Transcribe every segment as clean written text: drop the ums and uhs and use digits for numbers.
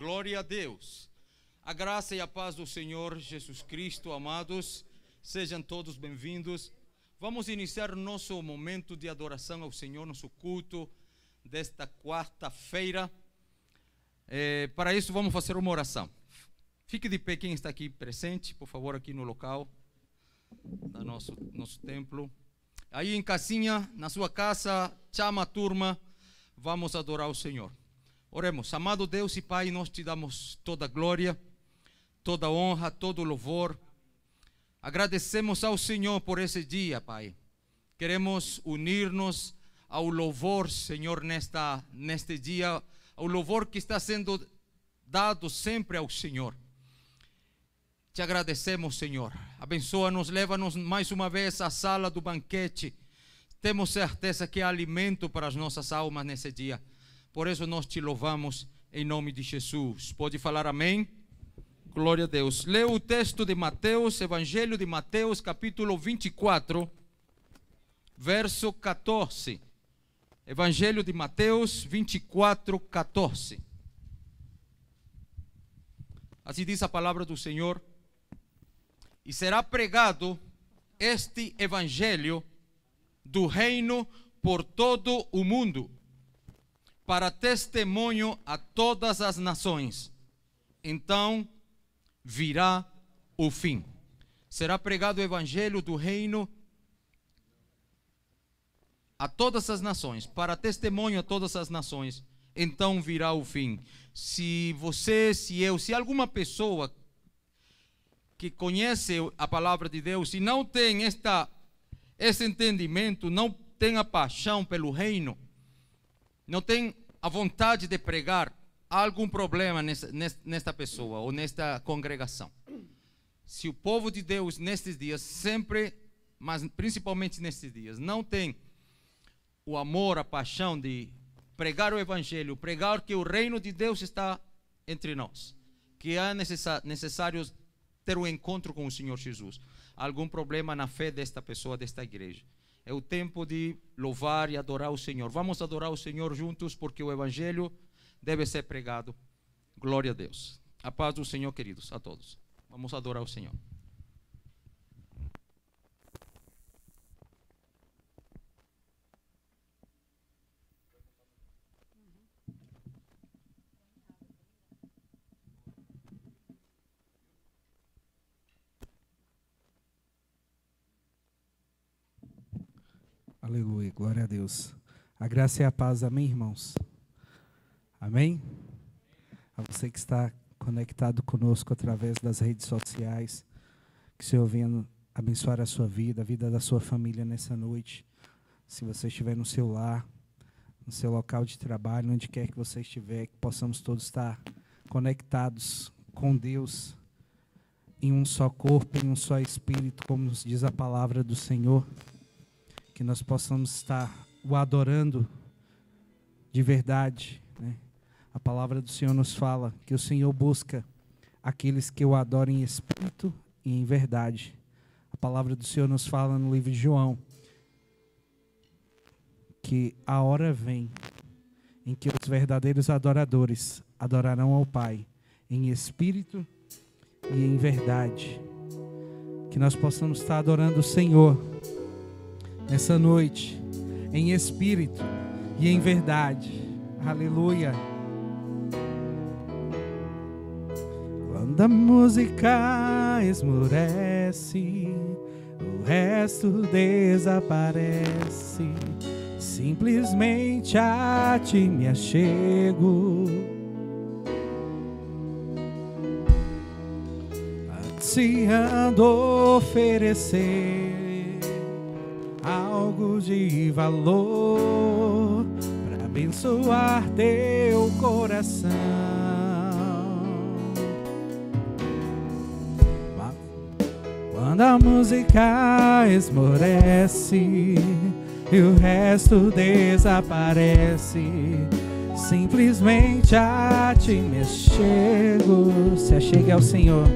Glória a Deus. A graça e a paz do Senhor Jesus Cristo, amados, sejam todos bem-vindos. Vamos iniciar nosso momento de adoração ao Senhor, nosso culto desta quarta-feira. Para isso, vamos fazer uma oração. Fique de pé quem está aqui presente, por favor, aqui no local do nosso templo. Aí em casinha, na sua casa, chama a turma, vamos adorar o Senhor. Oremos. Amado Deus e Pai, nós te damos toda a glória, toda a honra, todo o louvor. Agradecemos ao Senhor por esse dia, Pai. Queremos unir-nos ao louvor, Senhor, neste dia, ao louvor que está sendo dado sempre ao Senhor. Te agradecemos, Senhor. Abençoa-nos, leva-nos mais uma vez à sala do banquete. Temos certeza que há alimento para as nossas almas nesse dia. Por isso nós te louvamos em nome de Jesus. Pode falar amém? Glória a Deus. Leia o texto de Mateus, Evangelho de Mateus, capítulo 24, verso 14. Evangelho de Mateus 24, 14. Assim diz a palavra do Senhor. E será pregado este evangelho do reino por todo o mundo, para testemunho a todas as nações. Então virá o fim. Será pregado o evangelho do reino a todas as nações, para testemunho a todas as nações. Então virá o fim. Se você, se eu, se alguma pessoa que conhece a palavra de Deus e não tem esse entendimento, não tem a paixão pelo reino, não tem a vontade de pregar, há algum problema nesta pessoa ou nesta congregação. Se o povo de Deus nestes dias sempre, mas principalmente nestes dias, não tem o amor, a paixão de pregar o evangelho, pregar que o reino de Deus está entre nós, que é necessário ter um encontro com o Senhor Jesus, algum problema na fé desta pessoa, desta igreja. É o tempo de louvar e adorar o Senhor. Vamos adorar o Senhor juntos, porque o evangelho deve ser pregado. Glória a Deus. A paz do Senhor, queridos, a todos. Vamos adorar o Senhor. Aleluia, glória a Deus. A graça e a paz, amém, irmãos? Amém? A você que está conectado conosco através das redes sociais, que o Senhor venha abençoar a sua vida, a vida da sua família nessa noite. Se você estiver no seu lar, no seu local de trabalho, onde quer que você estiver, que possamos todos estar conectados com Deus, em um só corpo, em um só espírito, como nos diz a palavra do Senhor. Que nós possamos estar o adorando de verdade, né? A palavra do Senhor nos fala que o Senhor busca aqueles que o adoram em espírito e em verdade. A palavra do Senhor nos fala no livro de João que a hora vem em que os verdadeiros adoradores adorarão ao Pai em espírito e em verdade. Que nós possamos estar adorando o Senhor nessa noite, em espírito e em verdade. Aleluia. Quando a música esmorece, o resto desaparece. Simplesmente a ti me achego, ansiando oferecer algo de valor para abençoar teu coração. Quando a música esmorece e o resto desaparece, simplesmente a ti me achego. Se achegue ao Senhor,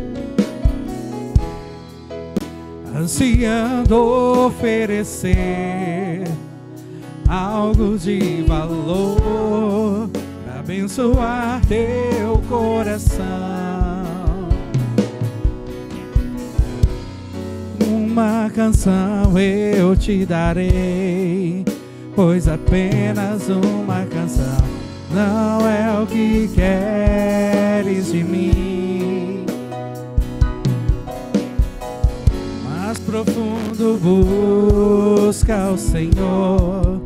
ansiando oferecer algo de valor para abençoar teu coração. Uma canção eu te darei, pois apenas uma canção não é o que queres de mim. Mais profundo busca o Senhor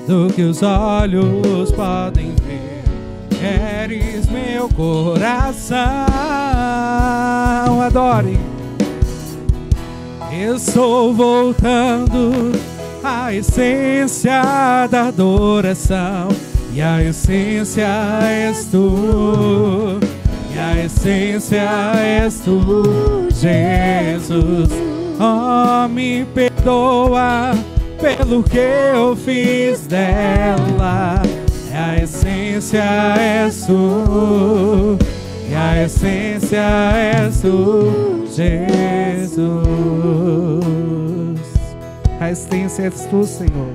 do que os olhos podem ver. Queres meu coração, adore. Eu estou voltando à essência da adoração, e a essência és tu, e a essência és tu, Jesus. Oh, me perdoa pelo que eu fiz dela. E a essência és tu, e a essência és tu, Jesus. A essência és tu, Senhor.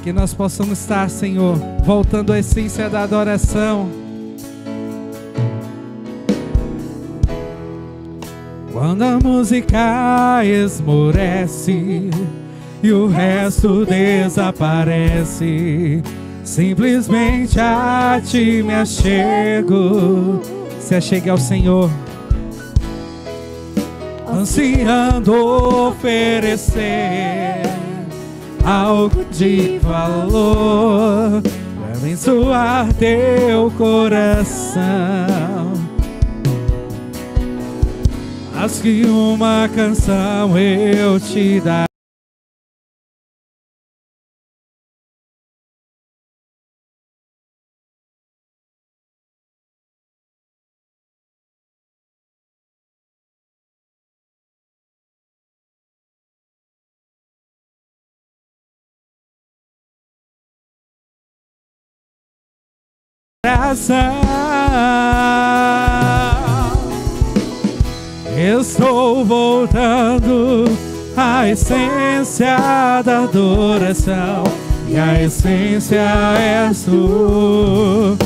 Que nós possamos estar, Senhor, voltando à essência da adoração. Quando a música esmorece e o resto desaparece, simplesmente a ti me achego. Se achegue ao Senhor, ansiando oferecer algo de valor para abençoar teu coração. Mas que uma canção eu te darei, estou voltando à essência da adoração, e a essência és tu,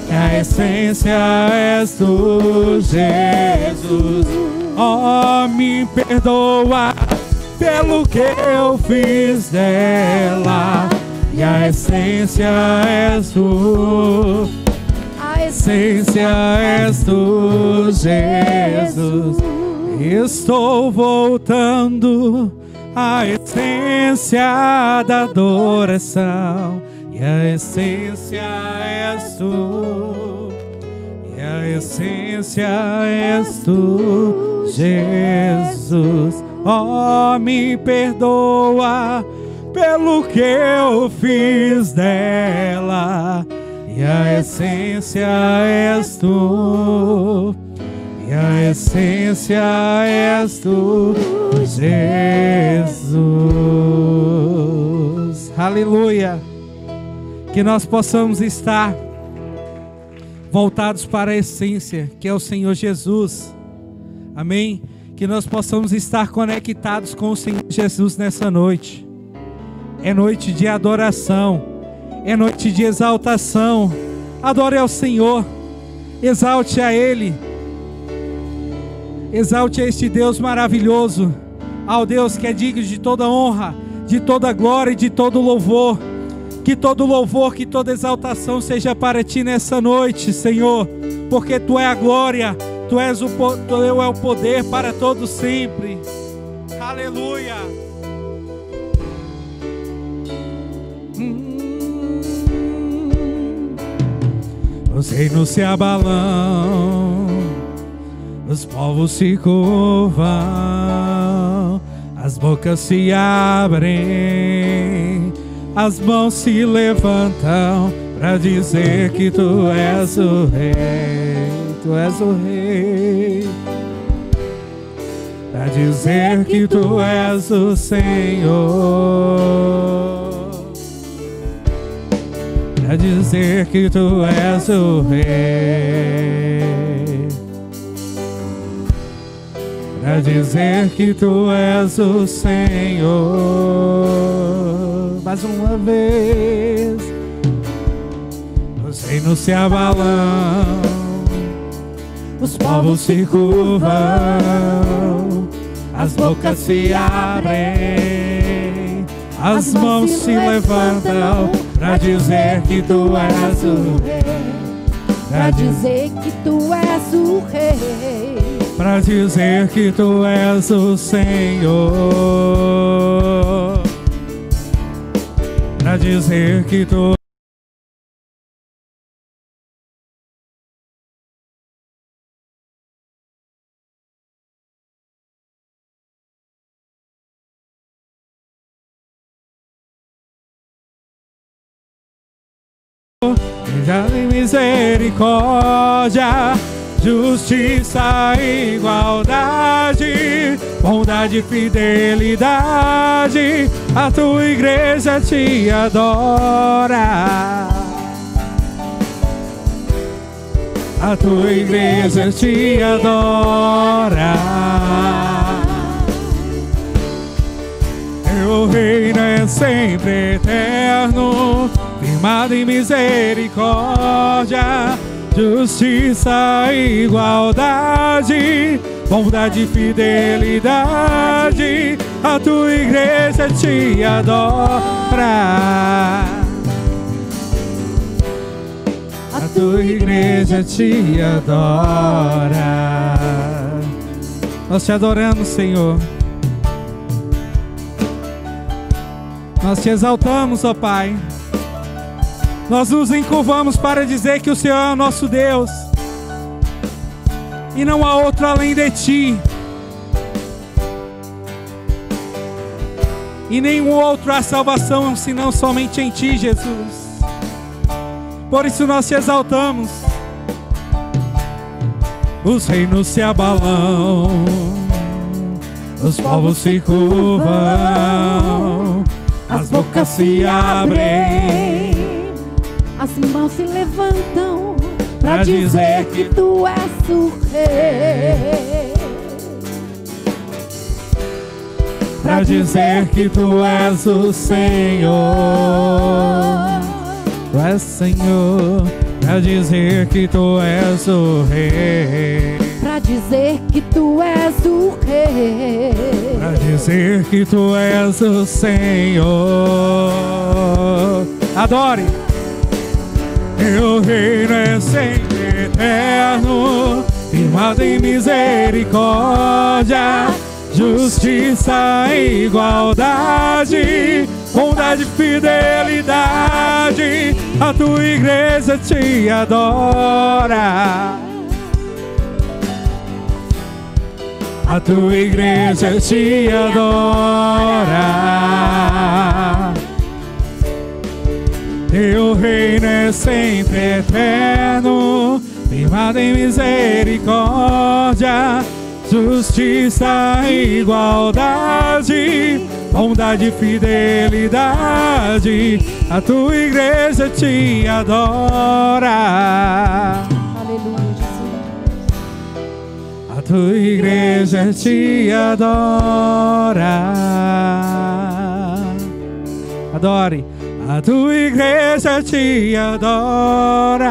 e a essência és tu, Jesus. Oh, me perdoa pelo que eu fiz dela, e a essência és tu, a essência és tu, Jesus. Estou voltando à essência da adoração, e a essência és tu, e a essência és tu, Jesus. Oh, me perdoa pelo que eu fiz dela, e a essência és tu, e a essência és tu, Jesus. Aleluia. Que nós possamos estar voltados para a essência, que é o Senhor Jesus. Amém? Que nós possamos estar conectados com o Senhor Jesus nessa noite. É noite de adoração, é noite de exaltação. Adore ao Senhor, exalte a Ele, exalte a este Deus maravilhoso, ao Deus que é digno de toda honra, de toda glória e de todo louvor. Que todo louvor, que toda exaltação seja para Ti nessa noite, Senhor, porque Tu é a glória, Tu é o poder para todo sempre. Aleluia. Os reinos se abalam, os povos se curvam, as bocas se abrem, as mãos se levantam para dizer que Tu és o Rei, Tu és o Rei, para dizer que Tu és o Senhor, para dizer que Tu és o Rei, para dizer que Tu és o Senhor. mais uma vez. Os reinos se abalam, os povos se curvam, as bocas se abrem, as mãos se levantam para dizer que tu és o rei, para dizer que tu és o rei, para dizer que tu és o Senhor, para dizer que tu tem misericórdia, justiça, igualdade, bondade, fidelidade. A tua igreja te adora, a tua igreja te adora. Teu reino é sempre eterno, firmado em misericórdia, justiça, igualdade, bondade e fidelidade. A tua igreja te adora, a tua igreja te adora. Nós te adoramos, Senhor. Nós te exaltamos, ó Pai. Nós nos encurvamos para dizer que o Senhor é o nosso Deus e não há outro além de Ti, e nenhum outro há salvação senão somente em Ti, Jesus. Por isso nós te exaltamos. Os reinos se abalam, os povos se curvam, as bocas se abrem, as mãos se levantam para dizer que tu és o rei, para dizer que tu és o Senhor. Tu és Senhor, para dizer que tu és o Rei, para dizer que tu és o rei, para dizer que tu és o Senhor. Adore. Teu reino é sempre eterno, firmado em misericórdia, justiça, igualdade, bondade e fidelidade. A tua igreja te adora, a tua igreja te adora. Teu reino é sempre eterno, firmado em misericórdia, justiça, igualdade, bondade e fidelidade. A tua igreja te adora. Aleluia, Jesus. A tua igreja te adora. Adore. A tua igreja te adora.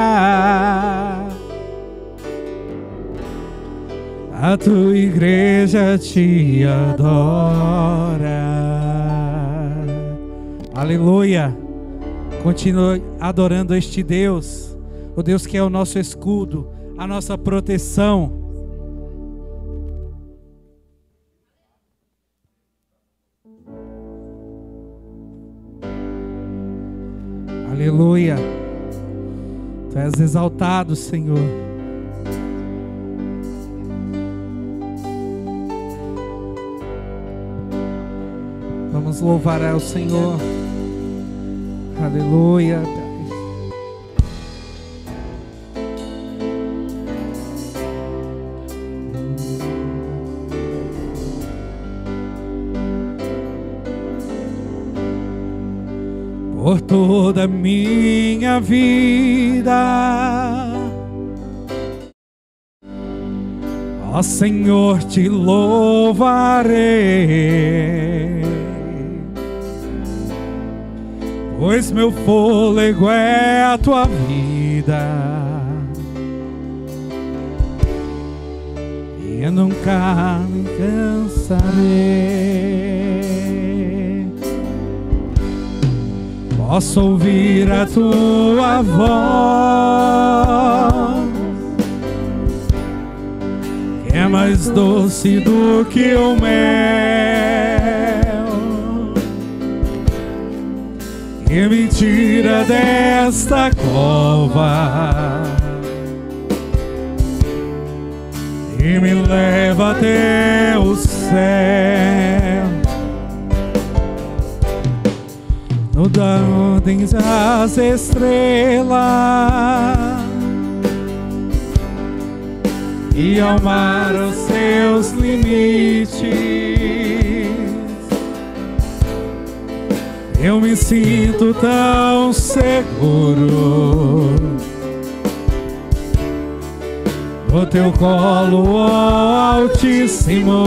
A tua igreja te adora. Aleluia. Continue adorando este Deus, o Deus que é o nosso escudo, a nossa proteção. Aleluia. Tu és exaltado, Senhor. Vamos louvar ao Senhor. Aleluia. Por toda a minha vida, ó Senhor, te louvarei. pois meu fôlego é a tua vida, e eu nunca me cansarei. Posso ouvir a tua voz, que é mais doce do que o mel, que me tira desta cova e me leva até o céu, onde as estrelas e ao mar os seus limites. Eu me sinto tão seguro no teu colo, ó Altíssimo.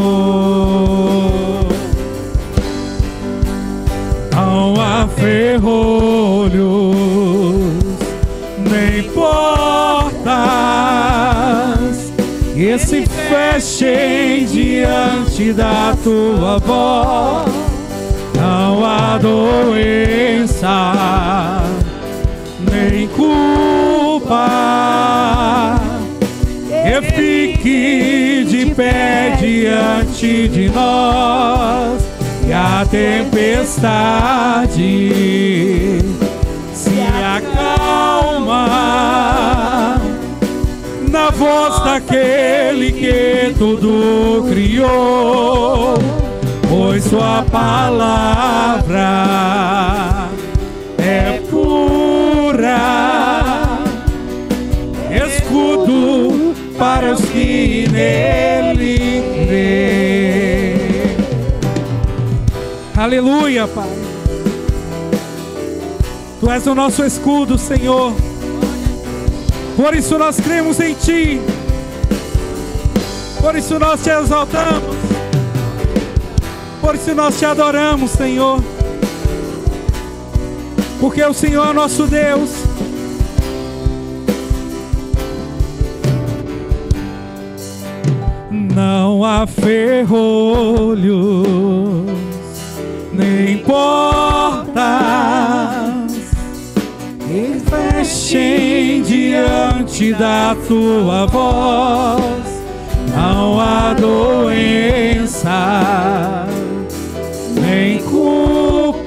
Não há ferrolhos nem portas que se fechem diante da tua voz. Não há doença nem culpa que fique de pé diante de nós. E a tempestade se acalma na voz daquele que tudo criou, pois sua palavra é pura, escudo para os que nele crêem. Aleluia, Pai. Tu és o nosso escudo, Senhor. Por isso nós cremos em Ti. Por isso nós te exaltamos. Por isso nós te adoramos, Senhor. Porque o Senhor é nosso Deus. Não há ferrolhos nem portas que fechem diante da tua voz. Não há doença nem culpa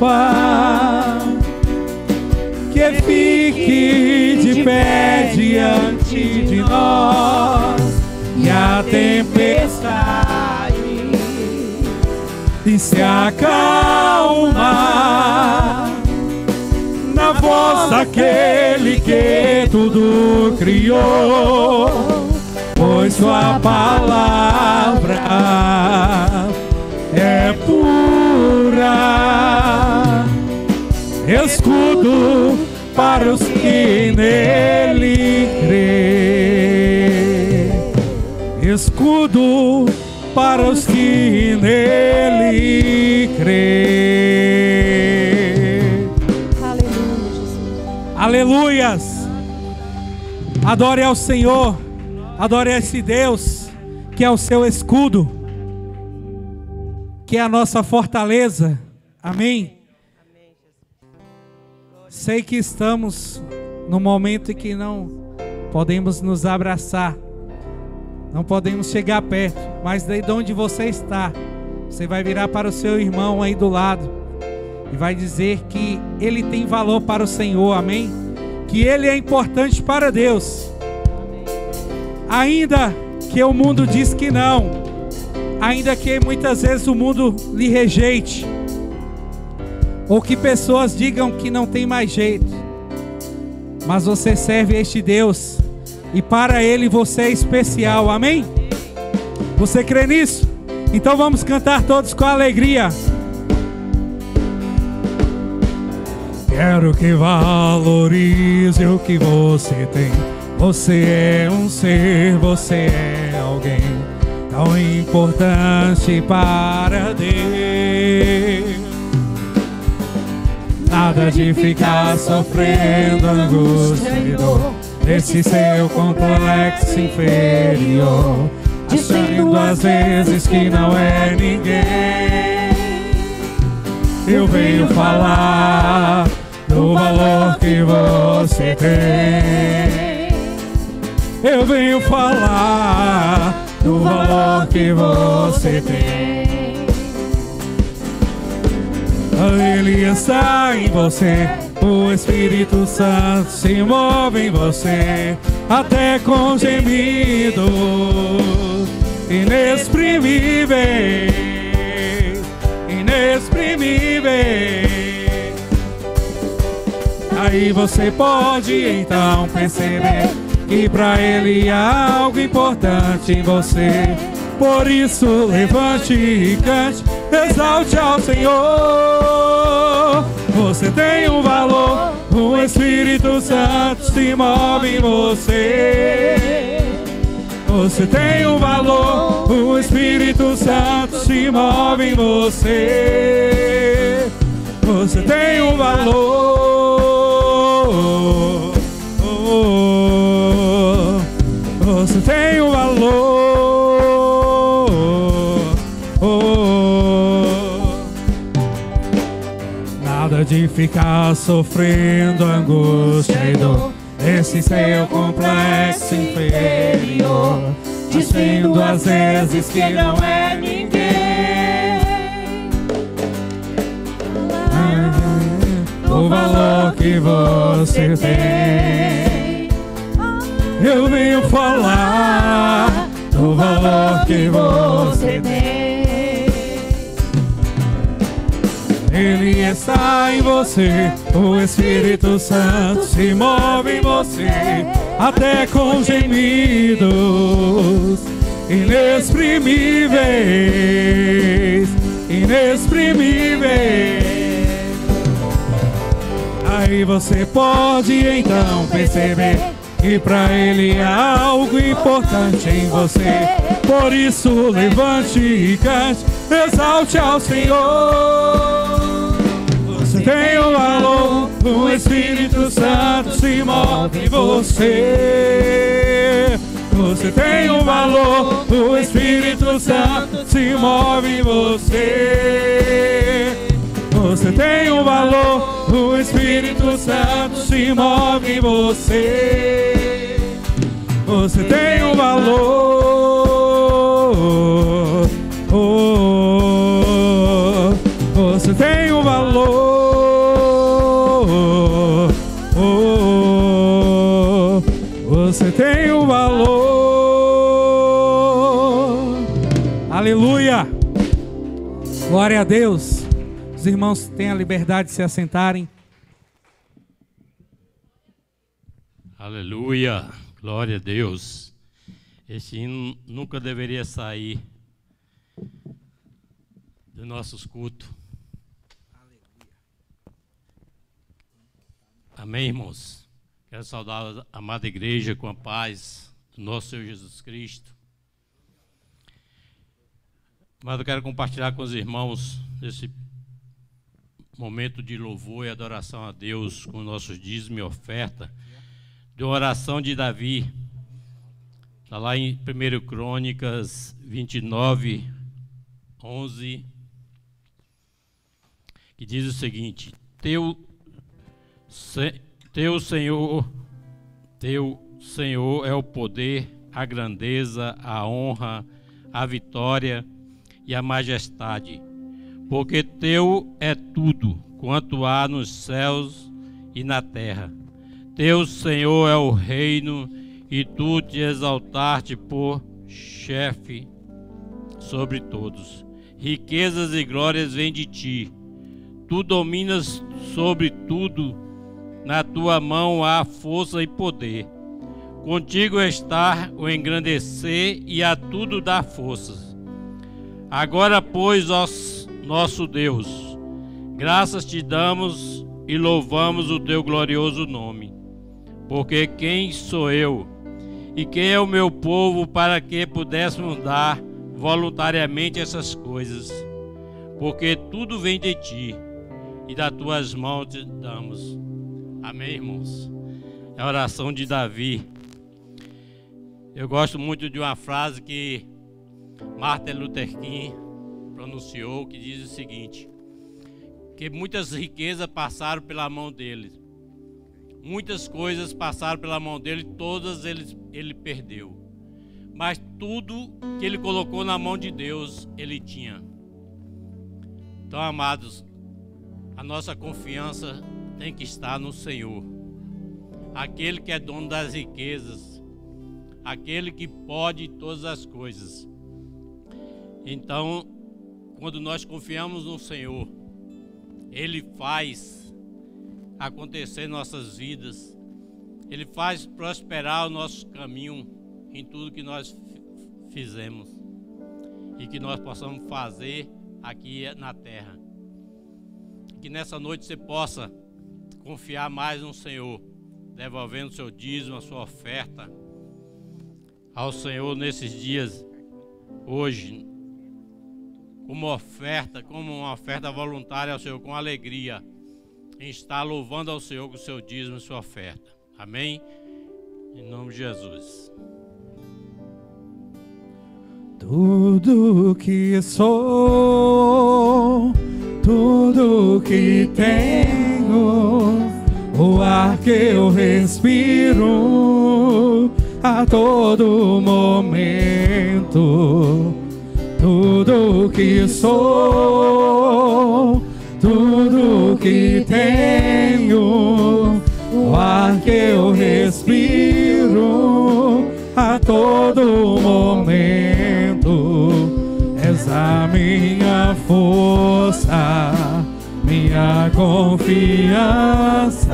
que fique de pé diante de nós. E a tempestade e se acalma na voz daquele que tudo criou, pois sua palavra é pura, escudo para os que nele crêem, escudo para os que nele crêem. Aleluia, Jesus. Aleluias. Adore ao Senhor. Adore a esse Deus que é o seu escudo, que é a nossa fortaleza. Amém. Sei que estamos num momento em que não podemos nos abraçar, não podemos chegar perto, mas daí de onde você está, você vai virar para o seu irmão aí do lado e vai dizer que ele tem valor para o Senhor, amém? Que ele é importante para Deus, ainda que o mundo diz que não, ainda que muitas vezes o mundo lhe rejeite, ou que pessoas digam que não tem mais jeito, mas você serve a este Deus e para Ele você é especial, amém? Você crê nisso? Então vamos cantar todos com alegria. Quero que valorize o que você tem. Você é um ser, você é alguém tão importante para Deus. Nada de ficar sofrendo angústia e dor, esse seu complexo inferior, dizendo às vezes que não é ninguém. Eu venho falar do valor que você tem. Eu venho falar do valor que você tem. Ele está em você, o Espírito Santo se move em você, até com gemidos inexprimíveis, inexprimíveis. Aí você pode então perceber que pra Ele há algo importante em você. Por isso levante e cante, exalte ao Senhor. Você tem um valor, o Espírito Santo se move em você. Você tem um valor, o Espírito Santo se move em você. Você tem um valor, você tem um valor. Nada de ficar sofrendo angústia e dor, esse seu complexo inferior, dizendo às vezes que não é ninguém. O valor que você tem. Eu venho falar do valor que você tem. Ele está em você, o Espírito Santo se move em você, até com gemidos inexprimíveis, inexprimíveis. Aí você pode então perceber que pra Ele há algo importante em você. Por isso levante e cante, exalte ao Senhor. Você tem um valor, o Espírito Santo se move em você. Você tem um valor, o Espírito Santo se move em você. Você tem um valor, o Espírito Santo se move em você. Você tem um valor, você tem um valor, você tem um valor. Aleluia! Glória a Deus. Os irmãos têm a liberdade de se assentarem. Aleluia, glória a Deus. Este hino nunca deveria sair dos nossos cultos. Amém, irmãos? Quero saudar a amada igreja com a paz do nosso Senhor Jesus Cristo. Mas eu quero compartilhar com os irmãos esse momento de louvor e adoração a Deus com nossos dízimos e oferta, de uma oração de Davi. Está lá em 1 Crônicas 29, 11, que diz o seguinte: Teu Senhor é o poder, a grandeza, a honra, a vitória e a majestade, porque teu é tudo quanto há nos céus e na terra. Teu, Senhor, é o reino, e tu te exaltaste por chefe sobre todos. Riquezas e glórias vêm de ti. Tu dominas sobre tudo, na tua mão há força e poder. Contigo está o engrandecer e a tudo dar forças. Agora, pois, ó nosso Deus, graças te damos e louvamos o teu glorioso nome. Porque quem sou eu e quem é o meu povo para que pudéssemos dar voluntariamente essas coisas? Porque tudo vem de ti, e das tuas mãos te damos. Amém, irmãos? É a oração de Davi. Eu gosto muito de uma frase que Martin Luther King pronunciou, que diz o seguinte: que muitas riquezas passaram pela mão dele, muitas coisas passaram pela mão dele, todas ele perdeu, mas tudo que ele colocou na mão de Deus, ele tinha. Então, amados, a nossa confiança tem que estar no Senhor, aquele que é dono das riquezas, aquele que pode todas as coisas. Então, quando nós confiamos no Senhor, Ele faz acontecer nossas vidas, Ele faz prosperar o nosso caminho em tudo que nós fizemos e que nós possamos fazer aqui na terra. Que nessa noite você possa confiar mais no Senhor, devolvendo o seu dízimo, a sua oferta ao Senhor nesses dias, hoje, como uma oferta voluntária ao Senhor, com alegria, em estar louvando ao Senhor com o seu dízimo e sua oferta. Amém? Em nome de Jesus. Tudo que sou, tudo que tenho, o ar que eu respiro a todo momento, tudo que sou, tudo que tenho, o ar que eu respiro a todo momento, és a minha força, minha confiança,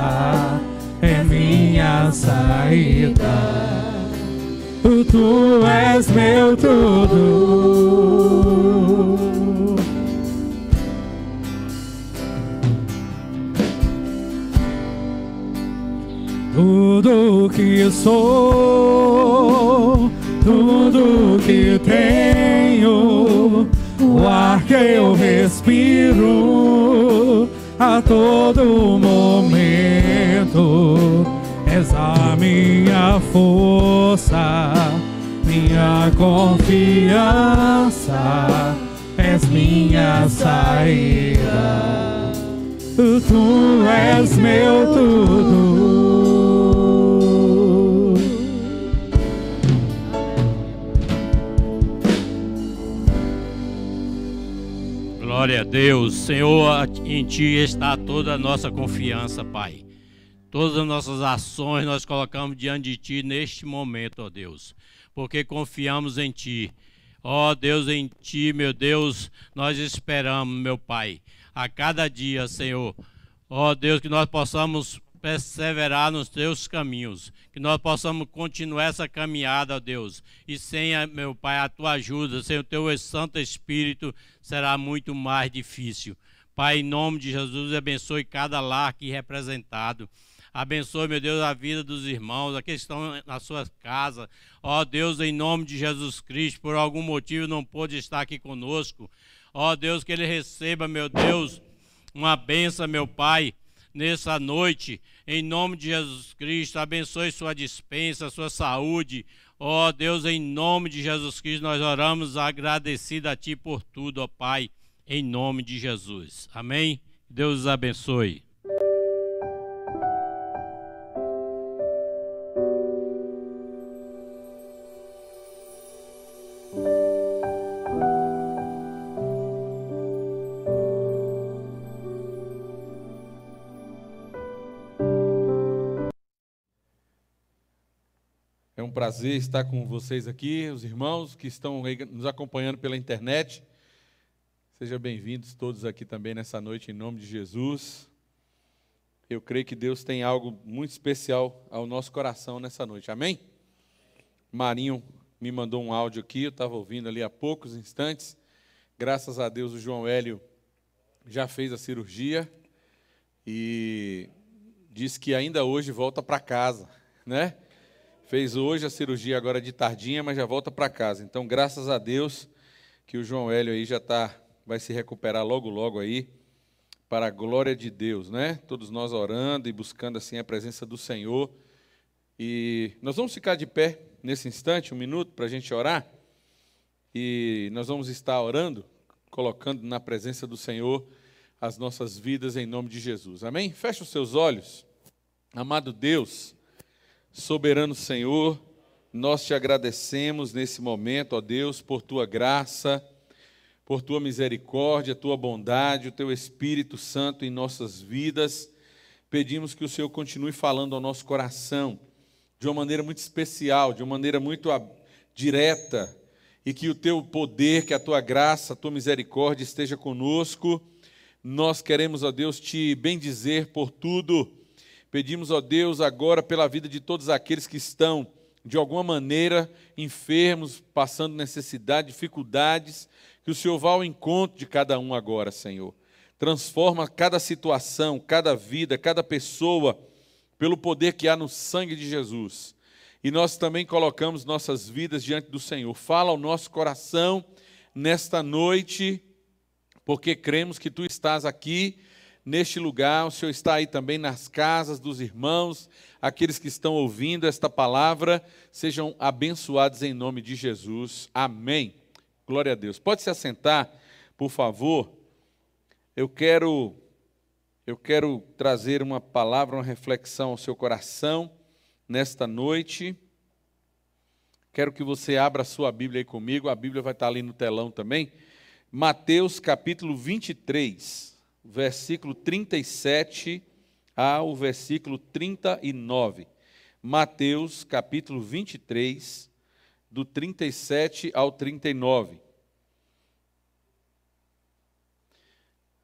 é minha saída. Tu és meu tudo. Tudo que sou, tudo que tenho, o ar que eu respiro a todo momento, és a minha força, minha confiança, és minha saída. Tu és meu tudo. Glória a Deus. Senhor, em Ti está toda a nossa confiança, Pai. Todas as nossas ações nós colocamos diante de Ti neste momento, ó Deus, porque confiamos em Ti. Ó Deus, em Ti, meu Deus, nós esperamos, meu Pai, a cada dia, Senhor. Ó Deus, que nós possamos perseverar nos Teus caminhos, que nós possamos continuar essa caminhada, ó Deus, e sem, meu Pai, a Tua ajuda, sem o Teu Santo Espírito, será muito mais difícil. Pai, em nome de Jesus, abençoe cada lar aqui representado. Abençoe, meu Deus, a vida dos irmãos, aqueles que estão na sua casa. Ó Deus, em nome de Jesus Cristo, por algum motivo não pôde estar aqui conosco. Ó Deus, que ele receba, meu Deus, uma bênção, meu Pai, nessa noite. Em nome de Jesus Cristo, abençoe sua dispensa, sua saúde. Ó Deus, em nome de Jesus Cristo, nós oramos agradecido a Ti por tudo, ó Pai, em nome de Jesus. Amém? Deus os abençoe. É um prazer estar com vocês aqui, os irmãos que estão nos acompanhando pela internet. Sejam bem-vindos todos aqui também nessa noite, em nome de Jesus. Eu creio que Deus tem algo muito especial ao nosso coração nessa noite, amém? Marinho me mandou um áudio aqui, eu estava ouvindo ali há poucos instantes. Graças a Deus o João Hélio já fez a cirurgia e disse que ainda hoje volta para casa, né? Fez hoje a cirurgia agora de tardinha, mas já volta para casa. Então, graças a Deus que o João Hélio aí vai se recuperar logo, logo aí, para a glória de Deus, né? Todos nós orando e buscando assim a presença do Senhor. E nós vamos ficar de pé nesse instante, 1 minuto, para a gente orar. E nós vamos estar orando, colocando na presença do Senhor as nossas vidas em nome de Jesus. Amém? Feche os seus olhos. Amado Deus, soberano Senhor, nós te agradecemos nesse momento, ó Deus, por tua graça, por tua misericórdia, tua bondade, o teu Espírito Santo em nossas vidas. Pedimos que o Senhor continue falando ao nosso coração de uma maneira muito especial, de uma maneira muito direta, e que o teu poder, que a tua graça, a tua misericórdia esteja conosco. Nós queremos, ó Deus, te bendizer por tudo. Pedimos, ó Deus, agora pela vida de todos aqueles que estão, de alguma maneira, enfermos, passando necessidade, dificuldades, que o Senhor vá ao encontro de cada um agora, Senhor. Transforma cada situação, cada vida, cada pessoa, pelo poder que há no sangue de Jesus. E nós também colocamos nossas vidas diante do Senhor. Fala ao nosso coração nesta noite, porque cremos que Tu estás aqui, neste lugar. O Senhor está aí também nas casas dos irmãos. Aqueles que estão ouvindo esta palavra, sejam abençoados em nome de Jesus. Amém. Glória a Deus. Pode se assentar, por favor. Eu quero trazer uma palavra, uma reflexão ao seu coração nesta noite. Quero que você abra a sua Bíblia aí comigo. A Bíblia vai estar ali no telão também. Mateus capítulo 23, versículo 37 ao versículo 39. Mateus capítulo 23, do 37 ao 39.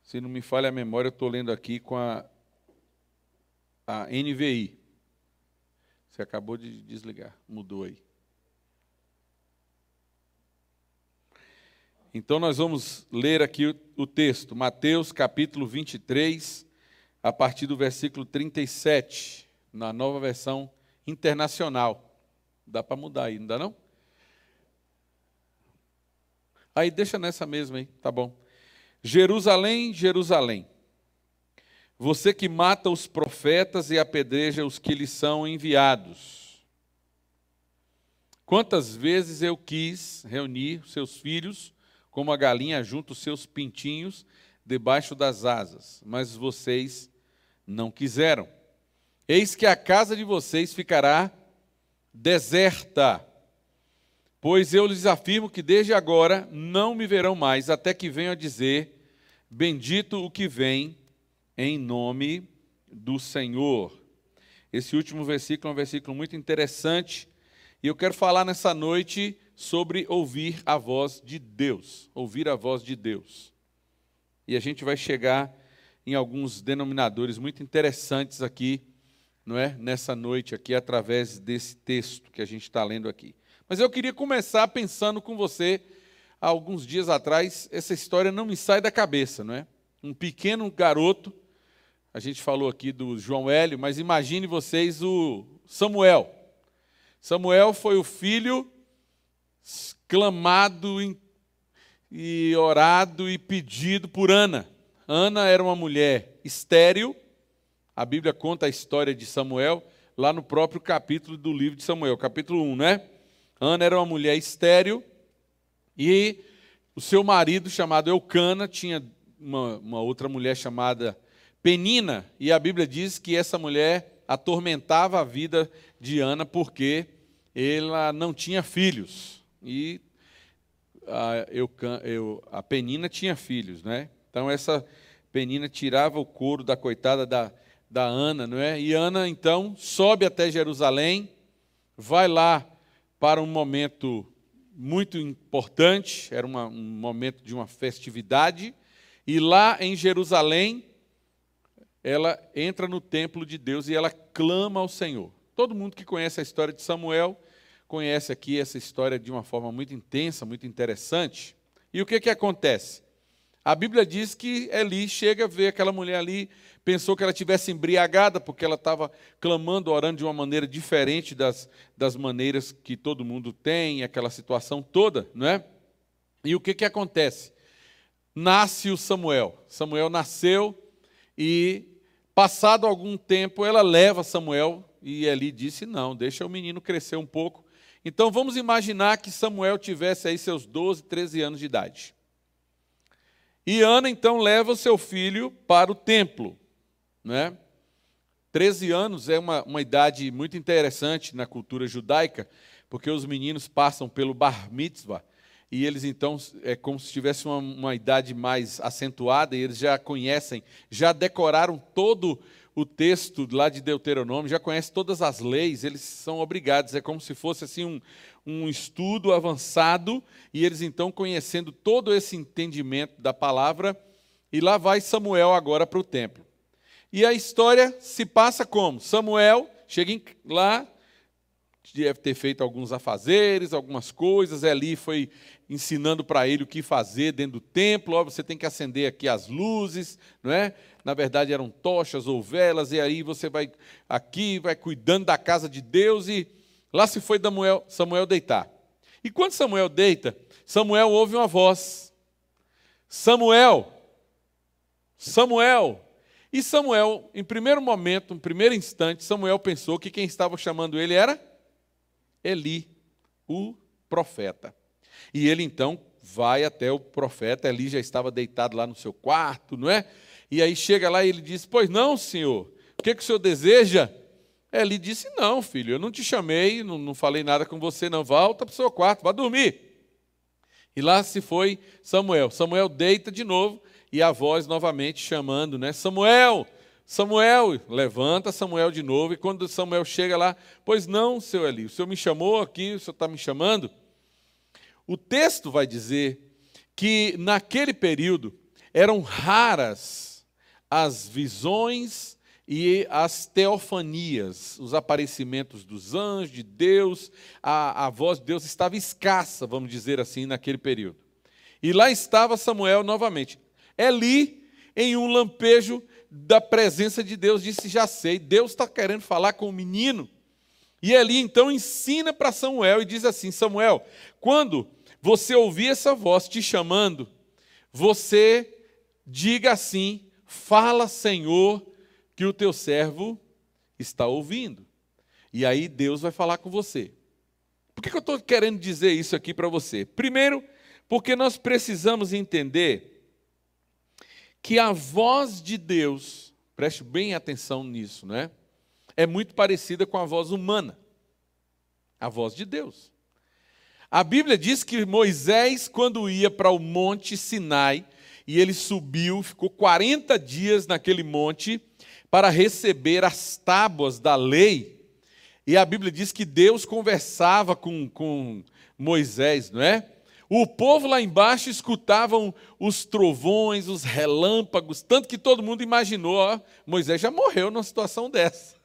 Se não me falha a memória, eu estou lendo aqui com a NVI. Você acabou de desligar, mudou aí. Então nós vamos ler aqui o texto, Mateus capítulo 23, a partir do versículo 37, na nova versão internacional. Dá para mudar aí, não dá não? Aí deixa nessa mesma aí, tá bom. Jerusalém, Jerusalém, você que mata os profetas e apedreja os que lhes são enviados. Quantas vezes eu quis reunir seus filhos, como a galinha junta os seus pintinhos debaixo das asas, mas vocês não quiseram. Eis que a casa de vocês ficará deserta. Pois eu lhes afirmo que desde agora não me verão mais, até que venham a dizer, bendito o que vem em nome do Senhor. Esse último versículo é um versículo muito interessante, e eu quero falar nessa noite sobre ouvir a voz de Deus, ouvir a voz de Deus. E a gente vai chegar em alguns denominadores muito interessantes aqui, não é? Nessa noite aqui, através desse texto que a gente está lendo aqui. Mas eu queria começar pensando com você, há alguns dias atrás, essa história não me sai da cabeça, não é? Um pequeno garoto, a gente falou aqui do João Hélio, mas imagine vocês o Samuel. Samuel foi o filho clamado e orado e pedido por Ana. Ana era uma mulher estéril, a Bíblia conta a história de Samuel, lá no próprio capítulo do livro de Samuel, capítulo 1, né? Ana era uma mulher estéril e o seu marido, chamado Eucana, tinha uma outra mulher chamada Penina, e a Bíblia diz que essa mulher atormentava a vida de Ana porque ela não tinha filhos. E a Penina tinha filhos, né? Então essa Penina tirava o couro da coitada da Ana, não é? E Ana então sobe até Jerusalém, vai lá para um momento muito importante, era um momento de uma festividade, e lá em Jerusalém, ela entra no templo de Deus e ela clama ao Senhor. Todo mundo que conhece a história de Samuel, conhece aqui essa história de uma forma muito intensa, muito interessante. E o que acontece? A Bíblia diz que Eli chega a ver aquela mulher ali, pensou que ela estivesse embriagada, porque ela estava clamando, orando de uma maneira diferente das maneiras que todo mundo tem, aquela situação toda, não é? E o que acontece? Nasce o Samuel. Samuel nasceu, E, passado algum tempo, ela leva Samuel, e Eli disse, não, deixa o menino crescer um pouco. Então, vamos imaginar que Samuel tivesse aí seus 12, 13 anos de idade. E Ana, então, leva o seu filho para o templo, né? 13 anos é uma idade muito interessante na cultura judaica, porque os meninos passam pelo bar mitzvah, e eles, então, é como se tivessem uma idade mais acentuada, e eles já conhecem, já decoraram todo o texto lá de Deuteronômio, já conhecem todas as leis, eles são obrigados, é como se fosse assim um estudo avançado, e eles, então, conhecendo todo esse entendimento da palavra, e lá vai Samuel agora para o templo. E a história se passa como? Samuel chega lá, deve ter feito alguns afazeres, algumas coisas, Eli foi ensinando para ele o que fazer dentro do templo, ó, você tem que acender aqui as luzes, não é? Na verdade eram tochas ou velas, e aí você vai aqui, vai cuidando da casa de Deus, e lá se foi Samuel deitar. E quando Samuel deita, Samuel ouve uma voz, Samuel, Samuel. E Samuel, em primeiro momento, em primeiro instante, Samuel pensou que quem estava chamando ele era Eli, o profeta. E ele então vai até o profeta, Eli já estava deitado lá no seu quarto, não é? E aí chega lá e ele diz, pois não, senhor, o que o senhor deseja? Eli disse, não, filho, eu não te chamei, não falei nada com você, não, volta para o seu quarto, vá dormir. E lá se foi Samuel. Samuel deita de novo, e a voz novamente chamando, né? Samuel, Samuel, levanta Samuel de novo, e quando Samuel chega lá, pois não, seu Eli, o senhor me chamou aqui, o senhor está me chamando? O texto vai dizer que naquele período eram raras as visões e as teofanias, os aparecimentos dos anjos, de Deus, a voz de Deus estava escassa, vamos dizer assim, naquele período. E lá estava Samuel novamente. Eli, em um lampejo da presença de Deus, disse, já sei, Deus está querendo falar com o menino. E Eli, então, ensina para Samuel e diz assim, Samuel, quando você ouvir essa voz te chamando, você diga assim, fala, Senhor, que o teu servo está ouvindo. E aí Deus vai falar com você. Por que eu estou querendo dizer isso aqui para você? Primeiro, porque nós precisamos entender que a voz de Deus, preste bem atenção nisso, né? É muito parecida com a voz humana, a voz de Deus. A Bíblia diz que Moisés, quando ia para o monte Sinai, e ele subiu, ficou 40 dias naquele monte, para receber as tábuas da lei, e a Bíblia diz que Deus conversava com Moisés, não é? O povo lá embaixo escutavam os trovões, os relâmpagos, tanto que todo mundo imaginou, ó, Moisés já morreu numa situação dessa.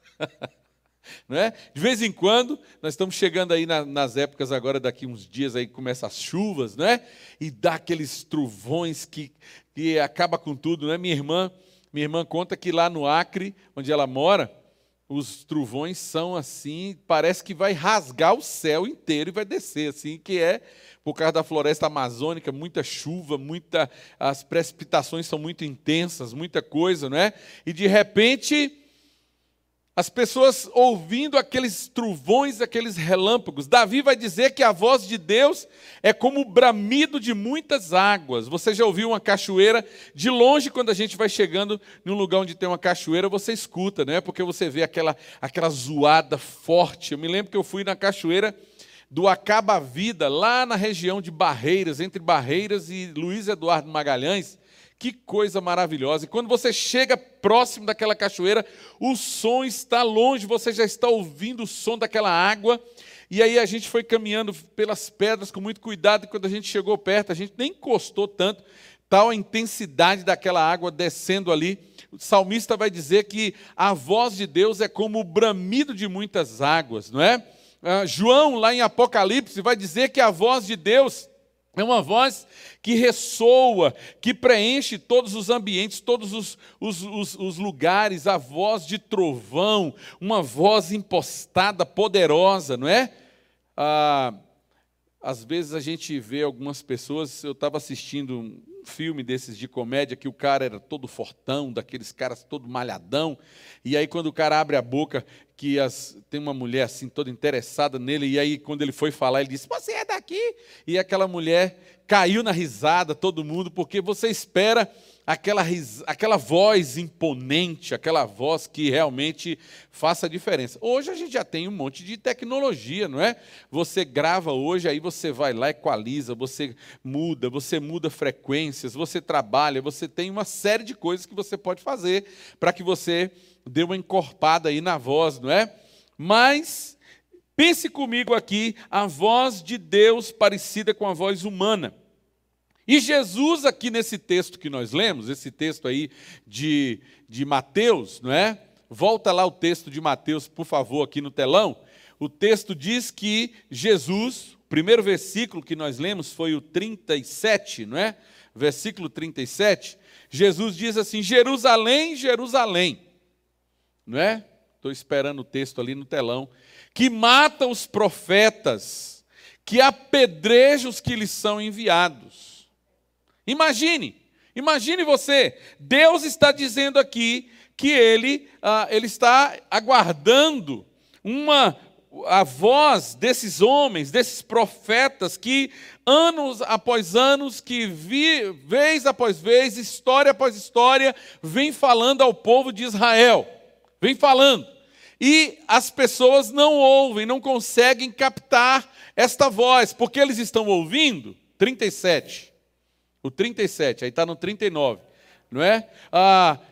Não é? De vez em quando, nós estamos chegando aí nas épocas agora, daqui uns dias aí começam as chuvas, não é? E dá aqueles trovões que acaba com tudo, não é? Minha irmã conta que lá no Acre, onde ela mora, os trovões são assim, parece que vai rasgar o céu inteiro e vai descer, assim, que é por causa da floresta amazônica, muita chuva, as precipitações são muito intensas, muita coisa, não é? E de repente, as pessoas ouvindo aqueles trovões, aqueles relâmpagos, Davi vai dizer que a voz de Deus é como o bramido de muitas águas. Você já ouviu uma cachoeira? De longe, quando a gente vai chegando num lugar onde tem uma cachoeira, você escuta, né? Porque você vê aquela zoada forte. Eu me lembro que eu fui na cachoeira do Acaba Vida, lá na região de Barreiras, entre Barreiras e Luiz Eduardo Magalhães. Que coisa maravilhosa. E quando você chega próximo daquela cachoeira, o som está longe, você já está ouvindo o som daquela água. E aí a gente foi caminhando pelas pedras com muito cuidado, e quando a gente chegou perto, a gente nem encostou tanto, tal a intensidade daquela água descendo ali. O salmista vai dizer que a voz de Deus é como o bramido de muitas águas, não é? João, lá em Apocalipse, vai dizer que a voz de Deus é uma voz que ressoa, que preenche todos os ambientes, todos os lugares, a voz de trovão, uma voz impostada, poderosa, não é? Às vezes a gente vê algumas pessoas, eu estava assistindo filme desses de comédia que o cara era todo fortão, daqueles caras todo malhadão, e aí quando o cara abre a boca, tem uma mulher assim toda interessada nele, e aí quando ele foi falar, ele disse, você é daqui? E aquela mulher caiu na risada, todo mundo, porque você espera aquela voz imponente, aquela voz que realmente faça a diferença. Hoje a gente já tem um monte de tecnologia, não é? Você grava hoje, aí você vai lá, equaliza, você muda frequências, você trabalha, você tem uma série de coisas que você pode fazer para que você dê uma encorpada aí na voz, não é? Mas pense comigo aqui, a voz de Deus parecida com a voz humana. E Jesus aqui nesse texto que nós lemos, esse texto aí de Mateus, não é? Volta lá o texto de Mateus, por favor, aqui no telão. O texto diz que Jesus, o primeiro versículo que nós lemos foi o 37, não é? Versículo 37. Jesus diz assim, Jerusalém, Jerusalém, não é? Estou esperando o texto ali no telão. Que mata os profetas, que apedreja os que lhes são enviados. Imagine você, Deus está dizendo aqui que Ele está aguardando a voz desses homens, desses profetas que anos após anos, que vez após vez, história após história, vem falando ao povo de Israel, vem falando. E as pessoas não ouvem, não conseguem captar esta voz, porque eles estão ouvindo, 37. O 37, aí está no 39, não é?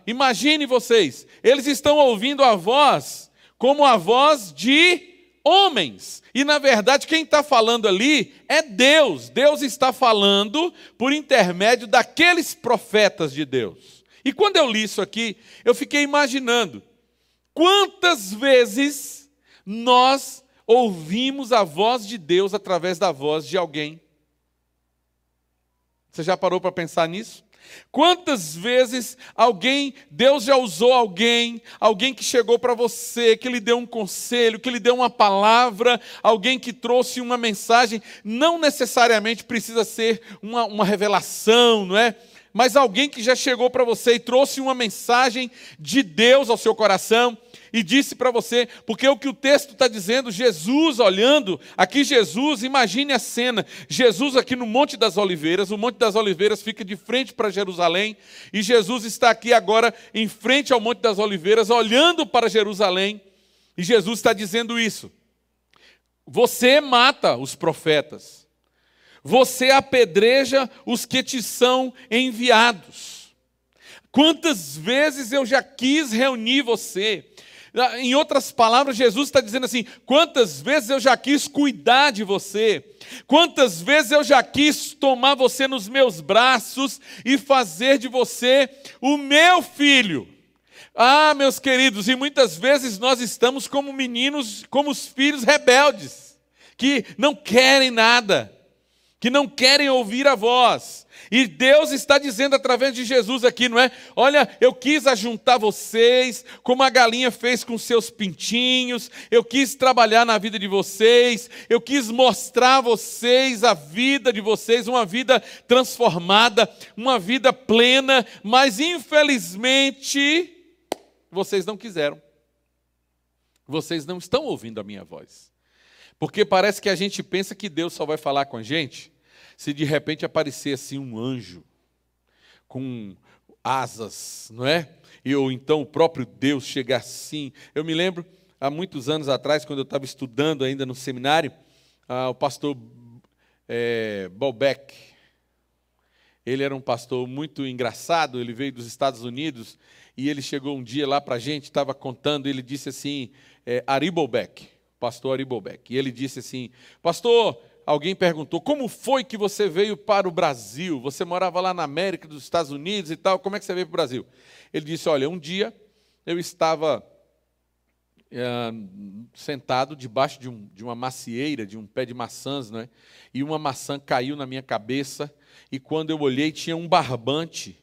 Imagine vocês, eles estão ouvindo a voz como a voz de homens. E, na verdade, quem está falando ali é Deus. Deus está falando por intermédio daqueles profetas de Deus. E quando eu li isso aqui, eu fiquei imaginando quantas vezes nós ouvimos a voz de Deus através da voz de alguém. Você já parou para pensar nisso? Quantas vezes Deus já usou alguém que chegou para você, que lhe deu um conselho, que lhe deu uma palavra, alguém que trouxe uma mensagem, não necessariamente precisa ser uma revelação, não é? Mas alguém que já chegou para você e trouxe uma mensagem de Deus ao seu coração e disse para você, porque o que o texto está dizendo, Jesus olhando, aqui Jesus, imagine a cena, Jesus aqui no Monte das Oliveiras, o Monte das Oliveiras fica de frente para Jerusalém, e Jesus está aqui agora em frente ao Monte das Oliveiras, olhando para Jerusalém, e Jesus está dizendo isso, você mata os profetas, você apedreja os que te são enviados. Quantas vezes eu já quis reunir você? Em outras palavras, Jesus está dizendo assim, quantas vezes eu já quis cuidar de você? Quantas vezes eu já quis tomar você nos meus braços e fazer de você o meu filho? Meus queridos, e muitas vezes nós estamos como meninos, como os filhos rebeldes, que não querem nada, que não querem ouvir a voz. E Deus está dizendo através de Jesus aqui, não é? Olha, eu quis ajuntar vocês, como a galinha fez com seus pintinhos, eu quis trabalhar na vida de vocês, eu quis mostrar a vocês a vida de vocês, uma vida transformada, uma vida plena, mas infelizmente, vocês não quiseram. Vocês não estão ouvindo a minha voz. Porque parece que a gente pensa que Deus só vai falar com a gente se de repente aparecer assim um anjo com asas, não é? Ou então o próprio Deus chegar assim. Eu me lembro, há muitos anos atrás, quando eu estava estudando ainda no seminário, o pastor Bolbeck, ele era um pastor muito engraçado, ele veio dos Estados Unidos, e ele chegou um dia lá para a gente, estava contando, ele disse assim, Ari Bolbeck, pastor Ari Bolbeck, e ele disse assim, pastor, alguém perguntou, como foi que você veio para o Brasil? Você morava lá na América dos Estados Unidos e tal, como é que você veio para o Brasil? Ele disse, olha, um dia eu estava sentado debaixo de uma macieira, de um pé de maçãs, né? E uma maçã caiu na minha cabeça, e quando eu olhei tinha um barbante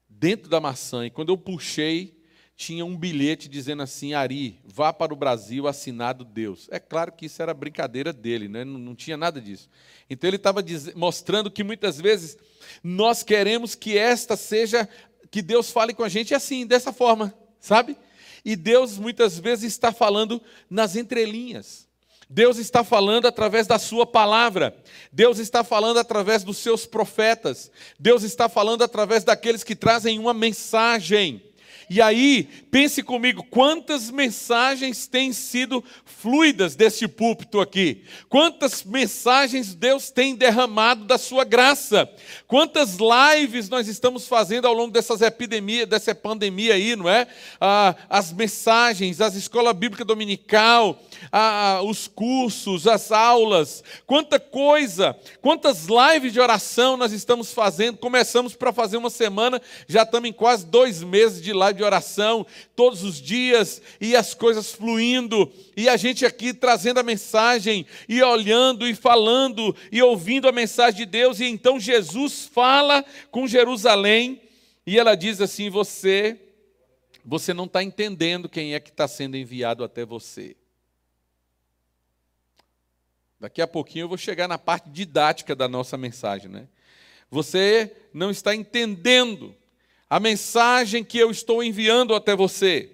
dentro da maçã, e quando eu puxei, tinha um bilhete dizendo assim: Ari, vá para o Brasil, assinado Deus. É claro que isso era brincadeira dele, né? Não tinha nada disso. Então ele estava mostrando que muitas vezes nós queremos que que Deus fale com a gente assim, dessa forma, sabe? E Deus muitas vezes está falando nas entrelinhas. Deus está falando através da sua palavra. Deus está falando através dos seus profetas. Deus está falando através daqueles que trazem uma mensagem. E aí, pense comigo, quantas mensagens têm sido fluidas deste púlpito aqui? Quantas mensagens Deus tem derramado da sua graça? Quantas lives nós estamos fazendo ao longo dessa pandemia aí, não é? As mensagens, as escola bíblica dominical, os cursos, as aulas, quanta coisa, quantas lives de oração nós estamos fazendo. Começamos para fazer uma semana, já estamos em quase 2 meses de live de oração, todos os dias, e as coisas fluindo, e a gente aqui trazendo a mensagem, e olhando, e falando, e ouvindo a mensagem de Deus. E então Jesus fala com Jerusalém, e ela diz assim: você não está entendendo quem é que está sendo enviado até você. Daqui a pouquinho eu vou chegar na parte didática da nossa mensagem, né? Você não está entendendo a mensagem que eu estou enviando até você.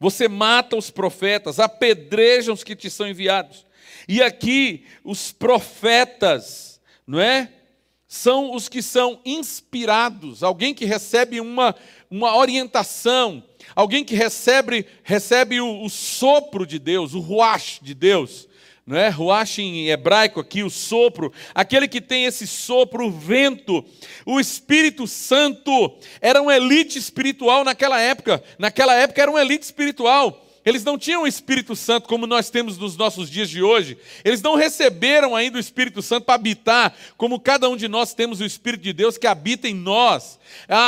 Você mata os profetas, apedreja os que te são enviados. E aqui os profetas, não é? São os que são inspirados, alguém que recebe uma orientação, alguém que recebe o sopro de Deus, o ruach de Deus. Não é? Ruach em hebraico aqui, o sopro, aquele que tem esse sopro, o vento. O Espírito Santo era uma elite espiritual naquela época. Naquela época era uma elite espiritual. Eles não tinham o Espírito Santo como nós temos nos nossos dias de hoje. Eles não receberam ainda o Espírito Santo para habitar, como cada um de nós temos o Espírito de Deus que habita em nós.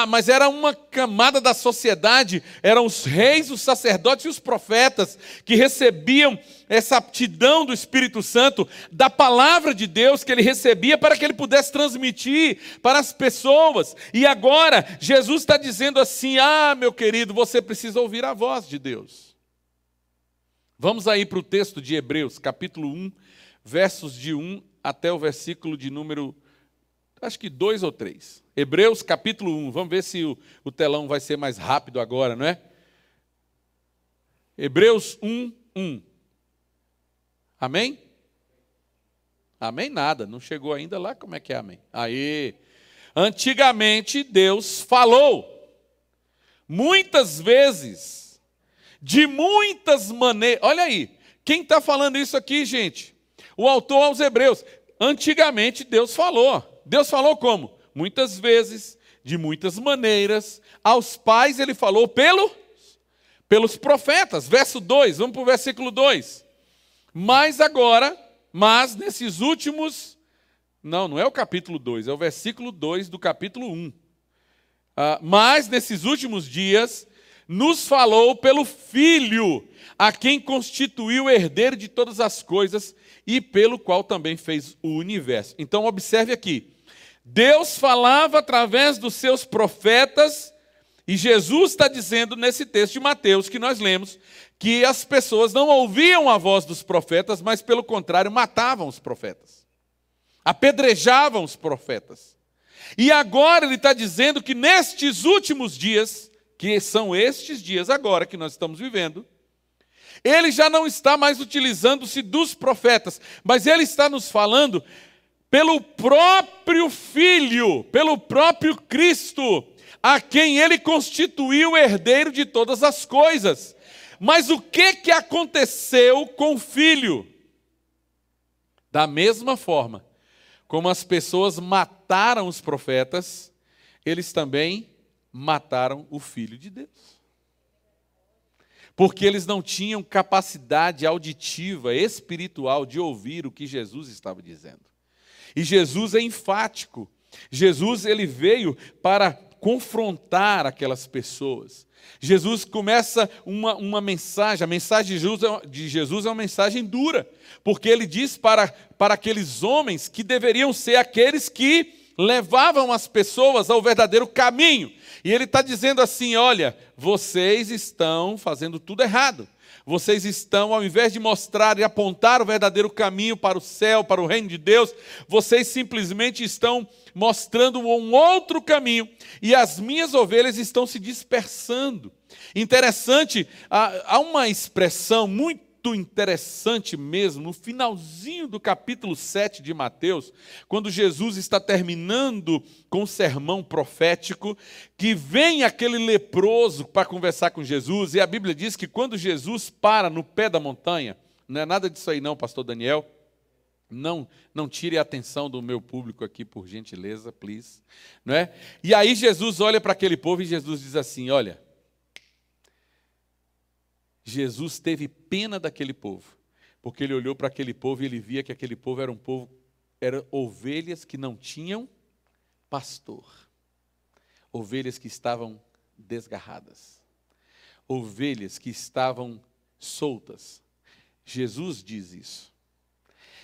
Mas era uma camada da sociedade, eram os reis, os sacerdotes e os profetas que recebiam essa aptidão do Espírito Santo, da palavra de Deus que ele recebia para que ele pudesse transmitir para as pessoas. E agora Jesus está dizendo assim: meu querido, você precisa ouvir a voz de Deus. Vamos aí para o texto de Hebreus, capítulo 1, versos de 1 até o versículo de número, acho que 2 ou 3. Hebreus, capítulo 1. Vamos ver se o telão vai ser mais rápido agora, não é? Hebreus 1, 1. Amém? Amém nada, não chegou ainda lá, como é que é amém? Aí, antigamente Deus falou, muitas vezes, de muitas maneiras. Olha aí, quem está falando isso aqui, gente? O autor aos Hebreus. Antigamente Deus falou. Deus falou como? Muitas vezes, de muitas maneiras. Aos pais ele falou pelos profetas. Verso 2, vamos para o versículo 2. Mas nesses últimos... Não é o capítulo 2, é o versículo 2 do capítulo 1. Mas nesses últimos dias... nos falou pelo Filho, a quem constituiu o herdeiro de todas as coisas e pelo qual também fez o universo. Então observe aqui, Deus falava através dos seus profetas, e Jesus está dizendo nesse texto de Mateus que nós lemos, que as pessoas não ouviam a voz dos profetas, mas pelo contrário matavam os profetas, apedrejavam os profetas. E agora ele está dizendo que nestes últimos dias, que são estes dias agora que nós estamos vivendo, ele já não está mais utilizando-se dos profetas, mas ele está nos falando pelo próprio Filho, pelo próprio Cristo, a quem ele constituiu o herdeiro de todas as coisas. Mas o que aconteceu com o Filho? Da mesma forma como as pessoas mataram os profetas, eles também mataram o Filho de Deus. Porque eles não tinham capacidade auditiva, espiritual, de ouvir o que Jesus estava dizendo. E Jesus é enfático. Jesus ele veio para confrontar aquelas pessoas. Jesus começa uma mensagem, a mensagem de Jesus é uma mensagem dura, porque ele diz para aqueles homens que deveriam ser aqueles que levavam as pessoas ao verdadeiro caminho. E ele está dizendo assim: olha, vocês estão fazendo tudo errado. Vocês estão, ao invés de mostrar e apontar o verdadeiro caminho para o céu, para o reino de Deus, vocês simplesmente estão mostrando um outro caminho. E as minhas ovelhas estão se dispersando. Interessante, há uma expressão muito interessante mesmo, no finalzinho do capítulo 7 de Mateus, quando Jesus está terminando com o sermão profético, que vem aquele leproso para conversar com Jesus, e a Bíblia diz que quando Jesus para no pé da montanha, não é nada disso aí não, pastor Daniel, não tire a atenção do meu público aqui, por gentileza, please, não é? E aí Jesus olha para aquele povo e Jesus diz assim: olha, Jesus teve pena daquele povo, porque ele olhou para aquele povo e ele via que aquele povo eram ovelhas que não tinham pastor, ovelhas que estavam desgarradas, ovelhas que estavam soltas. Jesus diz isso.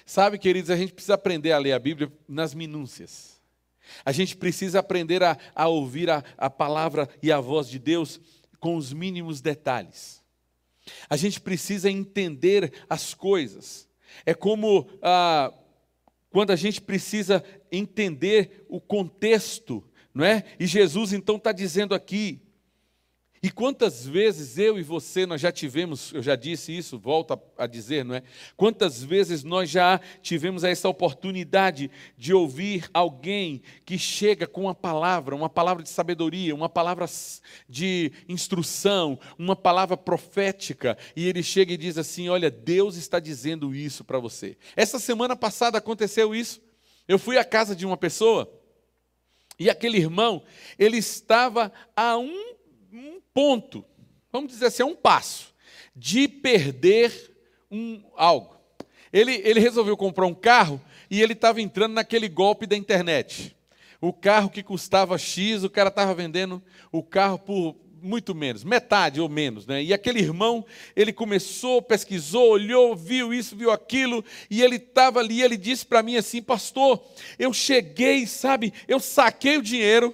Sabe, queridos, a gente precisa aprender a ler a Bíblia nas minúcias. A gente precisa aprender a ouvir a palavra e a voz de Deus com os mínimos detalhes. A gente precisa entender as coisas. É como quando a gente precisa entender o contexto, não é? E Jesus então está dizendo aqui. E quantas vezes eu e você nós já tivemos, eu já disse isso, volto a dizer, não é? Quantas vezes nós já tivemos essa oportunidade de ouvir alguém que chega com uma palavra de sabedoria, uma palavra de instrução, uma palavra profética, e ele chega e diz assim: olha, Deus está dizendo isso para você. Essa semana passada aconteceu isso. Eu fui à casa de uma pessoa, e aquele irmão, ele estava a um ponto, vamos dizer assim, um passo, de perder algo. Ele resolveu comprar um carro e ele estava entrando naquele golpe da internet. O carro que custava X, o cara estava vendendo o carro por muito menos, metade ou menos, né? E aquele irmão, ele começou, pesquisou, olhou, viu isso, viu aquilo, e ele estava ali, ele disse para mim assim: pastor, eu cheguei, sabe, eu saquei o dinheiro,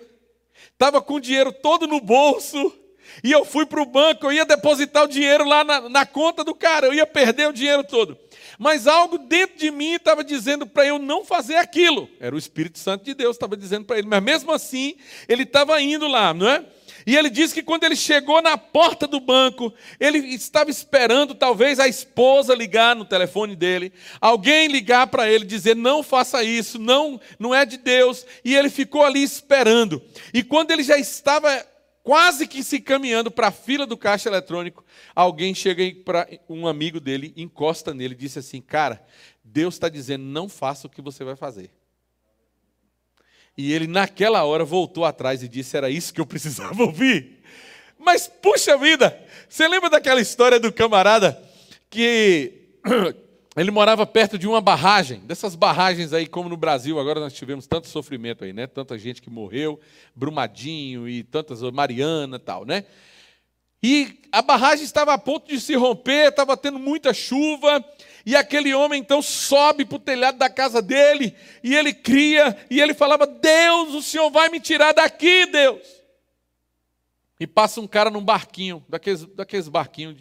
estava com o dinheiro todo no bolso, e eu fui para o banco, eu ia depositar o dinheiro lá na conta do cara, eu ia perder o dinheiro todo. Mas algo dentro de mim estava dizendo para eu não fazer aquilo. Era o Espírito Santo de Deus que estava dizendo para ele. Mas mesmo assim, ele estava indo lá, não é? E ele disse que quando ele chegou na porta do banco, ele estava esperando talvez a esposa ligar no telefone dele, alguém ligar para ele, dizer: não faça isso, não é de Deus. E ele ficou ali esperando. E quando ele já estava quase que se caminhando para a fila do caixa eletrônico, alguém chega para um amigo dele, encosta nele e disse assim: cara, Deus está dizendo, não faça o que você vai fazer. E ele naquela hora voltou atrás e disse: era isso que eu precisava ouvir. Mas puxa vida, você lembra daquela história do camarada que ele morava perto de uma barragem, dessas barragens aí como no Brasil, agora nós tivemos tanto sofrimento aí, né? Tanta gente que morreu, Brumadinho e tantas, Mariana e tal, né? E a barragem estava a ponto de se romper, estava tendo muita chuva, e aquele homem então sobe para o telhado da casa dele, e ele cria, e ele falava: Deus, o Senhor vai me tirar daqui, Deus. E passa um cara num barquinho, daqueles barquinhos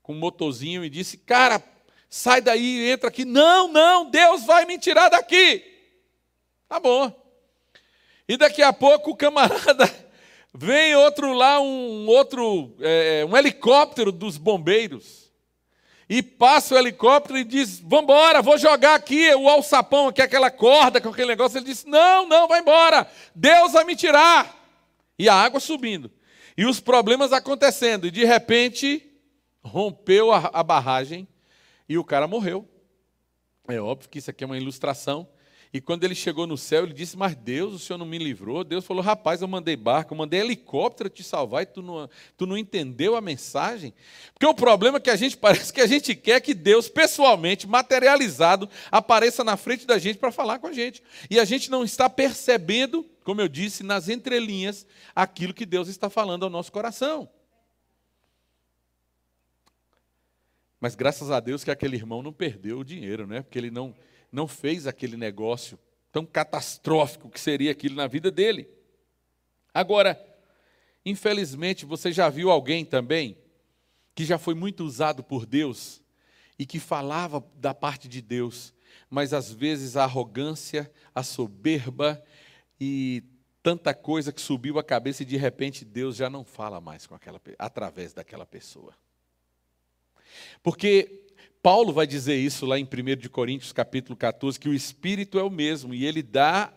com um motorzinho, e disse: cara, sai daí, entra aqui. Não, Deus vai me tirar daqui. Tá bom. E daqui a pouco o camarada, vem outro lá, um helicóptero dos bombeiros. E passa o helicóptero e diz: vamos embora, vou jogar aqui o alçapão, aqui, aquela corda com aquele negócio. Ele disse: não, vai embora, Deus vai me tirar. E a água subindo. E os problemas acontecendo. E de repente, rompeu a barragem e o cara morreu. É óbvio que isso aqui é uma ilustração. E quando ele chegou no céu, ele disse: mas Deus, o Senhor não me livrou? Deus falou: rapaz, eu mandei barco, eu mandei helicóptero te salvar e tu não entendeu a mensagem? Porque o problema é que parece que a gente quer que Deus, pessoalmente, materializado, apareça na frente da gente para falar com a gente. E a gente não está percebendo, como eu disse, nas entrelinhas, aquilo que Deus está falando ao nosso coração. Mas graças a Deus que aquele irmão não perdeu o dinheiro, né? Porque ele não fez aquele negócio tão catastrófico que seria aquilo na vida dele. Agora, infelizmente, você já viu alguém também que já foi muito usado por Deus e que falava da parte de Deus, mas às vezes a arrogância, a soberba e tanta coisa que subiu a cabeça e de repente Deus já não fala mais com através daquela pessoa. Porque Paulo vai dizer isso lá em 1 Coríntios capítulo 14, que o Espírito é o mesmo e ele dá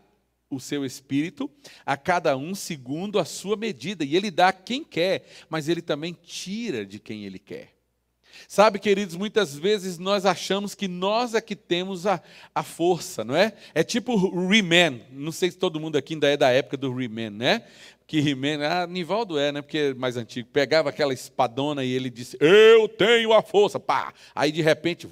o seu Espírito a cada um segundo a sua medida. E ele dá a quem quer, mas ele também tira de quem ele quer. Sabe, queridos, muitas vezes nós achamos que nós é que temos a força, não é? É tipo o He-Man, não sei se todo mundo aqui ainda é da época do He-Man, né? Que He-Man, Nivaldo né? Porque é mais antigo, pegava aquela espadona e ele disse, eu tenho a força, pá! Aí de repente,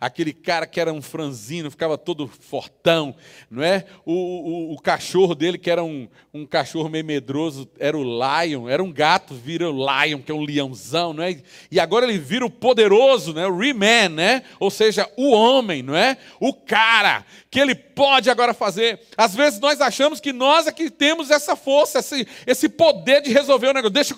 aquele cara que era um franzino, ficava todo fortão, não é? O cachorro dele, que era um cachorro meio medroso, era o Lion, era um gato, vira o Lion, que é um leãozão, não é? E agora ele vira o poderoso, né? O He-Man, né? Ou seja, o homem, não é? O cara, que ele pode agora fazer. Às vezes nós achamos que nós é que temos essa força, esse poder de resolver o negócio. Deixa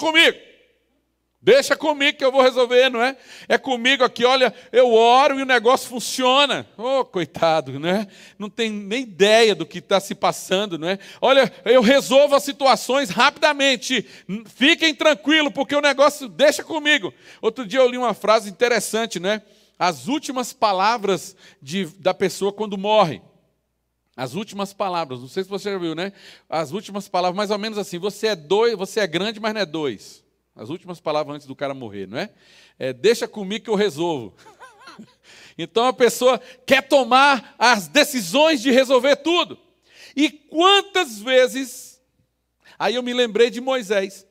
comigo que eu vou resolver, não é? É comigo aqui, olha, eu oro e o negócio funciona. Oh, coitado, né? Não tem nem ideia do que está se passando, não é? Olha, eu resolvo as situações rapidamente. Fiquem tranquilos, porque o negócio deixa comigo. Outro dia eu li uma frase interessante, né? As últimas palavras da pessoa quando morre. As últimas palavras, não sei se você já viu, né? As últimas palavras, mais ou menos assim, você é grande, mas não é dois. As últimas palavras antes do cara morrer, não é? Deixa comigo que eu resolvo. Então a pessoa quer tomar as decisões de resolver tudo. E quantas vezes... Aí eu me lembrei de Moisés.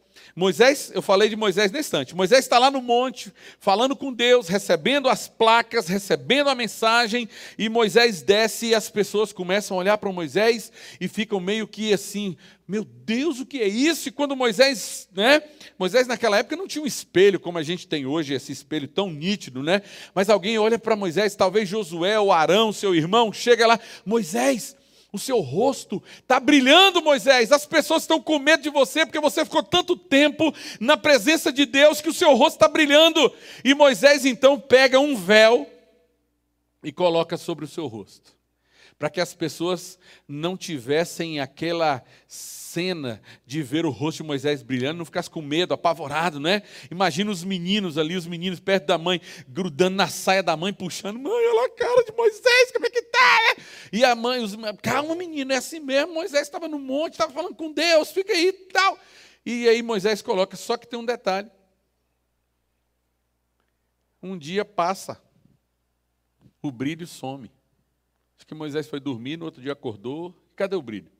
Eu falei de Moisés nesse instante. Moisés está lá no monte, falando com Deus, recebendo as placas, recebendo a mensagem, e Moisés desce e as pessoas começam a olhar para Moisés e ficam meio que assim, meu Deus, o que é isso? E quando Moisés, né? Moisés naquela época não tinha um espelho como a gente tem hoje, esse espelho tão nítido, né? Mas alguém olha para Moisés, talvez Josué ou Arão, seu irmão, chega lá, Moisés, o seu rosto está brilhando, Moisés. As pessoas estão com medo de você porque você ficou tanto tempo na presença de Deus que o seu rosto está brilhando. E Moisés então pega um véu e coloca sobre o seu rosto, para que as pessoas não tivessem aquela cena de ver o rosto de Moisés brilhando, não ficasse com medo, apavorado, né? Imagina os meninos ali, os meninos perto da mãe, grudando na saia da mãe, puxando, mãe, olha a cara de Moisés, como é que tá? E a mãe, calma menino, é assim mesmo, Moisés estava no monte, estava falando com Deus, fica aí e tal. E aí Moisés coloca, só que tem um detalhe. Um dia passa, o brilho some. Acho que Moisés foi dormir, no outro dia acordou, cadê o brilho?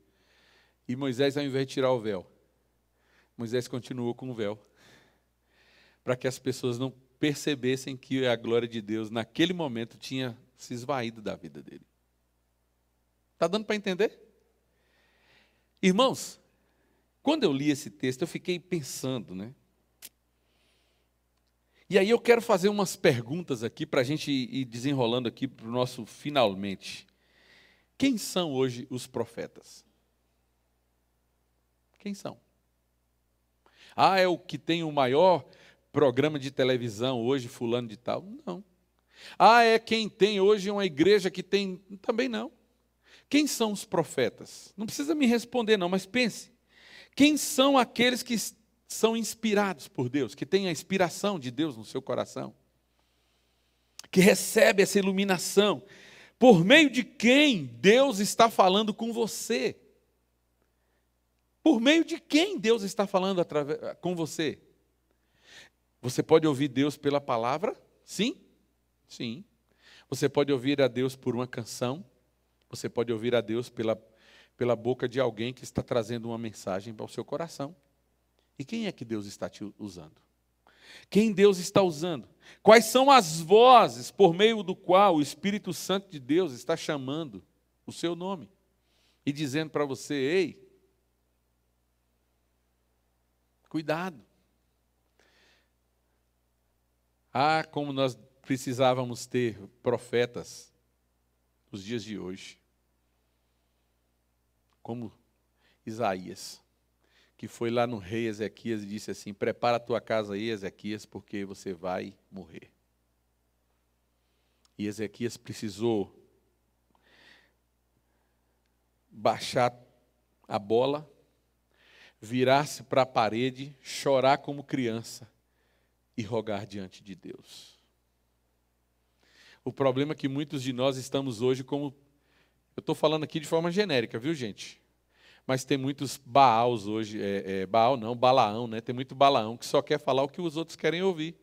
E Moisés, ao invés de tirar o véu, Moisés continuou com o véu, para que as pessoas não percebessem que a glória de Deus, naquele momento, tinha se esvaído da vida dele. Está dando para entender? Irmãos, quando eu li esse texto, eu fiquei pensando, né? E aí eu quero fazer umas perguntas aqui, para a gente ir desenrolando aqui para o nosso finalmente. Quem são hoje os profetas? Quem são? É o que tem o maior programa de televisão hoje, fulano de tal? Não. É quem tem hoje uma igreja que tem... Também não. Quem são os profetas? Não precisa me responder não, mas pense. Quem são aqueles que são inspirados por Deus, que têm a inspiração de Deus no seu coração? Que recebe essa iluminação? Por meio de quem Deus está falando com você? Por meio de quem Deus está falando com você? Você pode ouvir Deus pela palavra? Sim? Sim. Você pode ouvir a Deus por uma canção. Você pode ouvir a Deus pela boca de alguém que está trazendo uma mensagem para o seu coração. E quem é que Deus está te usando? Quem Deus está usando? Quais são as vozes por meio do qual o Espírito Santo de Deus está chamando o seu nome? E dizendo para você, ei, cuidado. Como nós precisávamos ter profetas nos dias de hoje. Como Isaías. que foi lá no rei Ezequias e disse assim: prepara a tua casa aí, Ezequias, porque você vai morrer. E Ezequias precisou baixar a bola, virar-se para a parede, chorar como criança e rogar diante de Deus. O problema é que muitos de nós estamos hoje como... Eu estou falando aqui de forma genérica, viu, gente? Mas tem muitos Baals hoje, Baal não, Balaão, né? Tem muito Balaão que só quer falar o que os outros querem ouvir.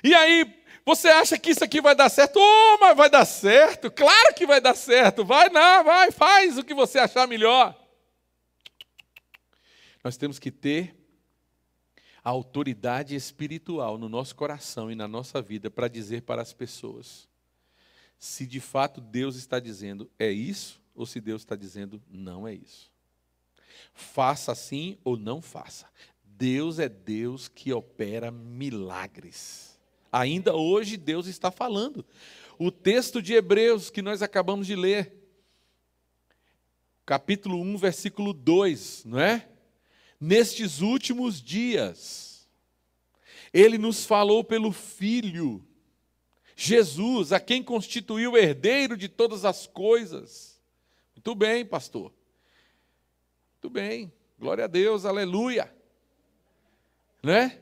E aí, você acha que isso aqui vai dar certo? Oh, mas vai dar certo, claro que vai dar certo. Vai, não, vai, faz o que você achar melhor. Nós temos que ter a autoridade espiritual no nosso coração e na nossa vida para dizer para as pessoas se de fato Deus está dizendo é isso ou se Deus está dizendo não é isso. Faça assim ou não faça. Deus é Deus que opera milagres. Ainda hoje Deus está falando. O texto de Hebreus que nós acabamos de ler, capítulo 1, versículo 2, não é? Nestes últimos dias, Ele nos falou pelo Filho, Jesus, a quem constituiu o herdeiro de todas as coisas. Muito bem, pastor. Muito bem. Glória a Deus, aleluia. Né?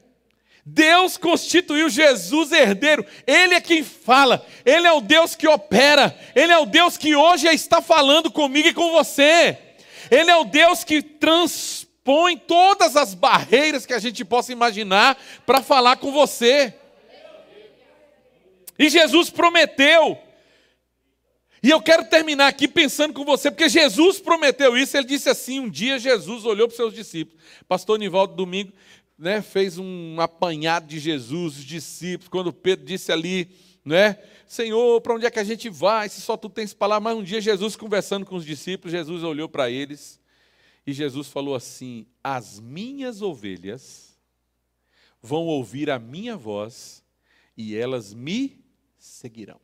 Deus constituiu Jesus herdeiro. Ele é quem fala. Ele é o Deus que opera. Ele é o Deus que hoje está falando comigo e com você. Ele é o Deus que transpõe todas as barreiras que a gente possa imaginar para falar com você. E Jesus prometeu. E eu quero terminar aqui pensando com você, porque Jesus prometeu isso. Ele disse assim, um dia Jesus olhou para os seus discípulos. Pastor Nivaldo, domingo, né, fez um apanhado de Jesus, os discípulos, quando Pedro disse ali, né, Senhor, para onde é que a gente vai, se só tu tens palavra? Mas um dia Jesus conversando com os discípulos, Jesus olhou para eles, e Jesus falou assim: as minhas ovelhas vão ouvir a minha voz, e elas me seguirão.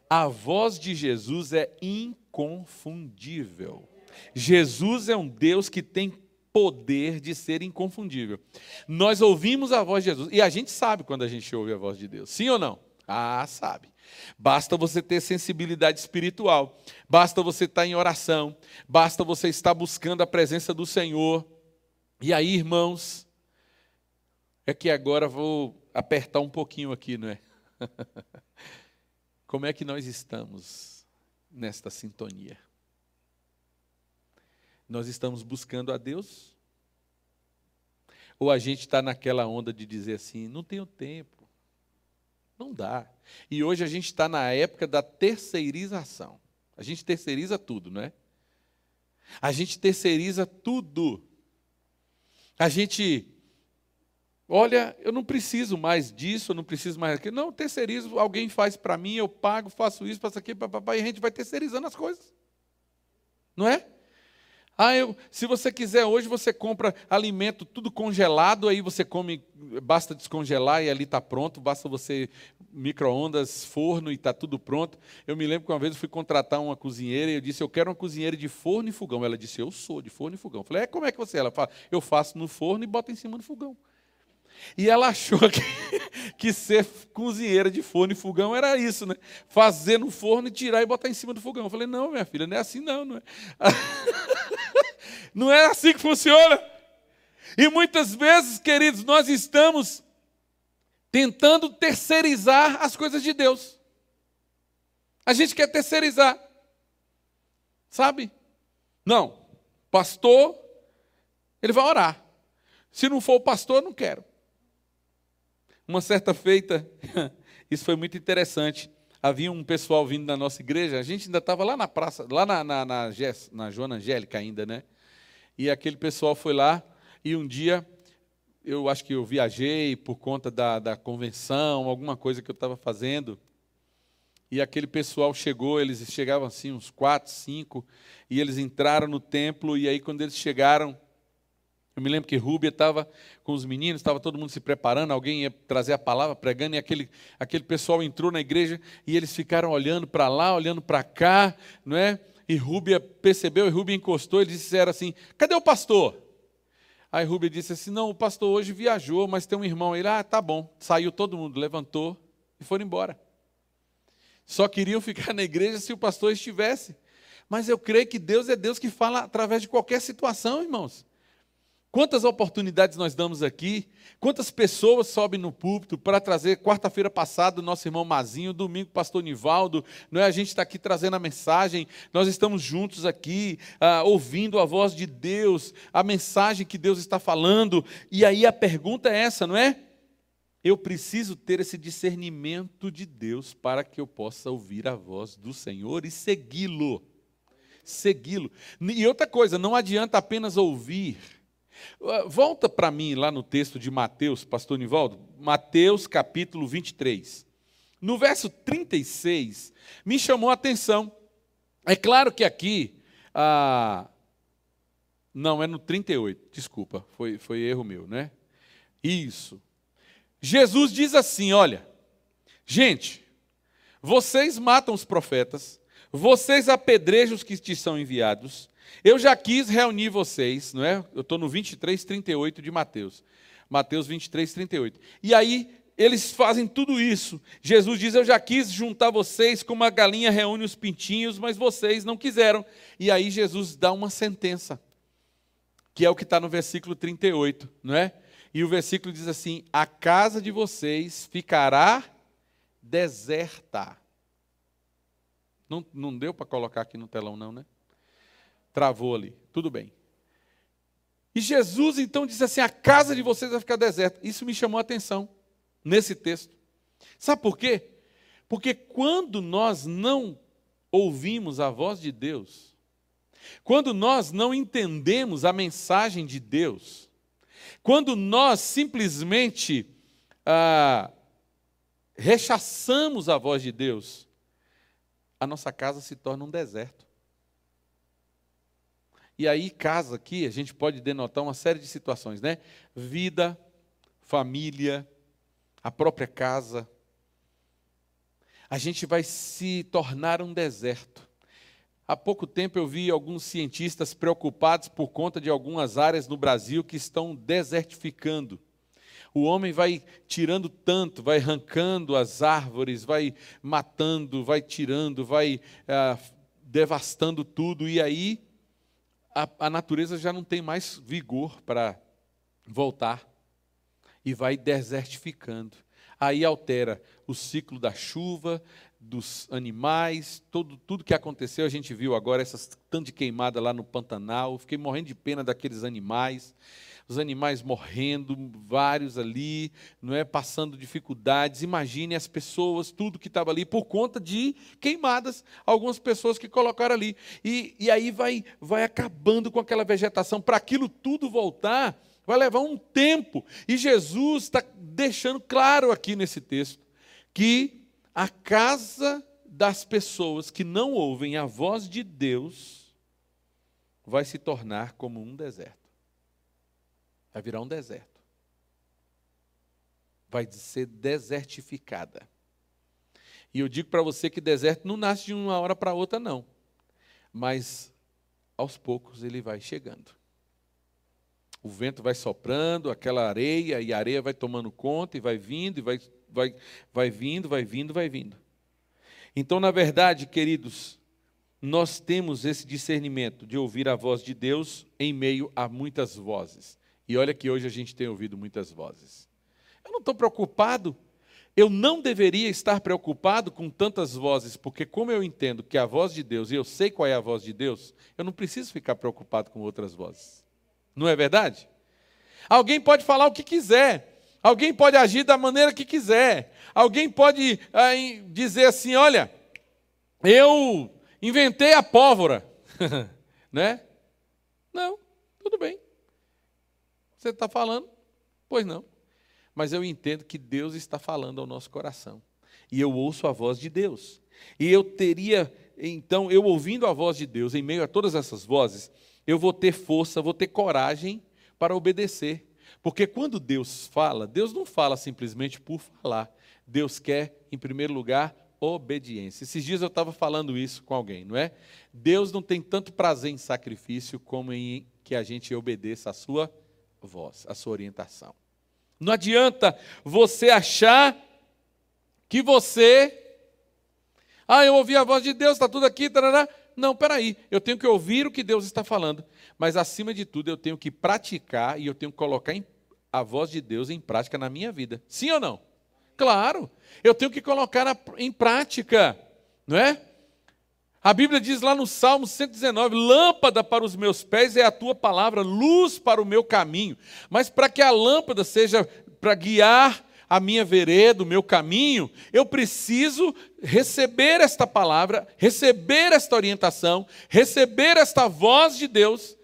A voz de Jesus é inconfundível. Jesus é um Deus que tem poder de ser inconfundível. Nós ouvimos a voz de Jesus, e a gente sabe quando a gente ouve a voz de Deus, sim ou não? Ah, sabe. Basta você ter sensibilidade espiritual, basta você estar em oração, basta você estar buscando a presença do Senhor. E aí, irmãos, é que agora vou apertar um pouquinho aqui, não é? Como é que nós estamos nesta sintonia? Nós estamos buscando a Deus? Ou a gente está naquela onda de dizer assim, não tenho tempo, não dá. E hoje a gente está na época da terceirização. A gente terceiriza tudo, não é? A gente terceiriza tudo. A gente, olha, eu não preciso mais disso, eu não preciso mais daquilo. Não, terceirizo, alguém faz para mim, eu pago, faço isso, faço aquilo, e a gente vai terceirizando as coisas. Não é? Se você quiser, hoje você compra alimento tudo congelado, aí você come, basta descongelar e ali está pronto, basta você, micro-ondas, forno e está tudo pronto. Eu me lembro que uma vez eu fui contratar uma cozinheira e eu disse, eu quero uma cozinheira de forno e fogão. Ela disse, eu sou de forno e fogão. Eu falei, como é que você é? Ela fala, eu faço no forno e boto em cima do fogão. E ela achou que ser cozinheira de forno e fogão era isso, né? Fazer no forno e tirar e botar em cima do fogão. Eu falei, não, minha filha, não é assim não é? Não é assim que funciona. E muitas vezes, queridos, nós estamos tentando terceirizar as coisas de Deus. A gente quer terceirizar. Sabe? Não, pastor, ele vai orar. Se não for o pastor, eu não quero. Uma certa feita, isso foi muito interessante, havia um pessoal vindo da nossa igreja, a gente ainda estava lá na praça, lá na Joana Angélica ainda, né? E aquele pessoal foi lá, e um dia, eu acho que eu viajei por conta da convenção, alguma coisa que eu estava fazendo, e aquele pessoal chegou, eles chegavam assim, uns 4, 5, e eles entraram no templo, e aí quando eles chegaram, eu me lembro que Rúbia estava com os meninos, estava todo mundo se preparando, alguém ia trazer a palavra, pregando, e aquele pessoal entrou na igreja e eles ficaram olhando para lá, olhando para cá, não é? E Rúbia percebeu, e Rúbia encostou, eles disseram assim, cadê o pastor? Aí Rúbia disse assim, não, o pastor hoje viajou, mas tem um irmão. Ele, tá bom. Saiu todo mundo, levantou e foram embora. Só queriam ficar na igreja se o pastor estivesse. Mas eu creio que Deus é Deus que fala através de qualquer situação, irmãos. Quantas oportunidades nós damos aqui, quantas pessoas sobem no púlpito para trazer, quarta-feira passada, o nosso irmão Mazinho, domingo, o pastor Nivaldo, não é? A gente está aqui trazendo a mensagem, nós estamos juntos aqui, ouvindo a voz de Deus, a mensagem que Deus está falando, e aí a pergunta é essa, não é? Eu preciso ter esse discernimento de Deus para que eu possa ouvir a voz do Senhor e segui-lo. Segui-lo. E outra coisa, não adianta apenas ouvir. Volta para mim lá no texto de Mateus, pastor Nivaldo, Mateus capítulo 23. No verso 36, me chamou a atenção. É claro que aqui, não, é no 38, desculpa, foi erro meu, né? Isso. Jesus diz assim, olha, gente, vocês matam os profetas, vocês apedrejam os que te são enviados. Eu já quis reunir vocês, não é? Eu estou no 23, 38 de Mateus. Mateus 23, 38. E aí, eles fazem tudo isso. Jesus diz, eu já quis juntar vocês como a galinha reúne os pintinhos, mas vocês não quiseram. E aí Jesus dá uma sentença, que é o que está no versículo 38, não é? E o versículo diz assim, a casa de vocês ficará deserta. Não deu para colocar aqui no telão não, né? Travou ali, tudo bem. E Jesus então disse assim, a casa de vocês vai ficar deserta. Isso me chamou a atenção, nesse texto. Sabe por quê? Porque quando nós não ouvimos a voz de Deus, quando nós não entendemos a mensagem de Deus, quando nós simplesmente rechaçamos a voz de Deus, a nossa casa se torna um deserto. E aí, casa aqui, a gente pode denotar uma série de situações, né? Vida, família, a própria casa. A gente vai se tornar um deserto. Há pouco tempo eu vi alguns cientistas preocupados por conta de algumas áreas no Brasil que estão desertificando. O homem vai tirando tanto, vai arrancando as árvores, vai matando, vai tirando, vai devastando tudo, e aí a natureza já não tem mais vigor para voltar e vai desertificando. Aí altera o ciclo da chuva, dos animais, tudo que aconteceu, a gente viu agora essas tanto de queimada lá no Pantanal, fiquei morrendo de pena daqueles animais, os animais morrendo, vários ali, não é, passando dificuldades. Imagine as pessoas, tudo que estava ali, por conta de queimadas, algumas pessoas que colocaram ali. E aí vai acabando com aquela vegetação. Para aquilo tudo voltar, vai levar um tempo. E Jesus está deixando claro aqui nesse texto, que a casa das pessoas que não ouvem a voz de Deus vai se tornar como um deserto. Vai virar um deserto. Vai ser desertificada. E eu digo para você que deserto não nasce de uma hora para outra, não. Mas, aos poucos, ele vai chegando. O vento vai soprando, aquela areia, e a areia vai tomando conta, e vai vindo, e vai vindo. Então, na verdade, queridos, nós temos esse discernimento de ouvir a voz de Deus em meio a muitas vozes. E olha que hoje a gente tem ouvido muitas vozes. Eu não estou preocupado, eu não deveria estar preocupado com tantas vozes, porque como eu entendo que é a voz de Deus, e eu sei qual é a voz de Deus, eu não preciso ficar preocupado com outras vozes. Não é verdade? Alguém pode falar o que quiser, alguém pode agir da maneira que quiser, alguém pode dizer assim, olha, eu inventei a pólvora, né? Não, tudo bem. Você está falando? Pois não. Mas eu entendo que Deus está falando ao nosso coração. E eu ouço a voz de Deus. E eu teria, então, eu ouvindo a voz de Deus, em meio a todas essas vozes, eu vou ter força, vou ter coragem para obedecer. Porque quando Deus fala, Deus não fala simplesmente por falar. Deus quer, em primeiro lugar, obediência. Esses dias eu estava falando isso com alguém, não é? Deus não tem tanto prazer em sacrifício como em que a gente obedeça a sua voz, a sua orientação. Não adianta você achar que você... eu ouvi a voz de Deus, está tudo aqui, tarará. Não, peraí, eu tenho que ouvir o que Deus está falando, mas acima de tudo eu tenho que praticar e eu tenho que colocar a voz de Deus em prática na minha vida. Sim ou não? Claro, eu tenho que colocar em prática, não é? A Bíblia diz lá no Salmo 119, lâmpada para os meus pés é a tua palavra, luz para o meu caminho. Mas para que a lâmpada seja para guiar a minha vereda, o meu caminho, eu preciso receber esta palavra, receber esta orientação, receber esta voz de Deus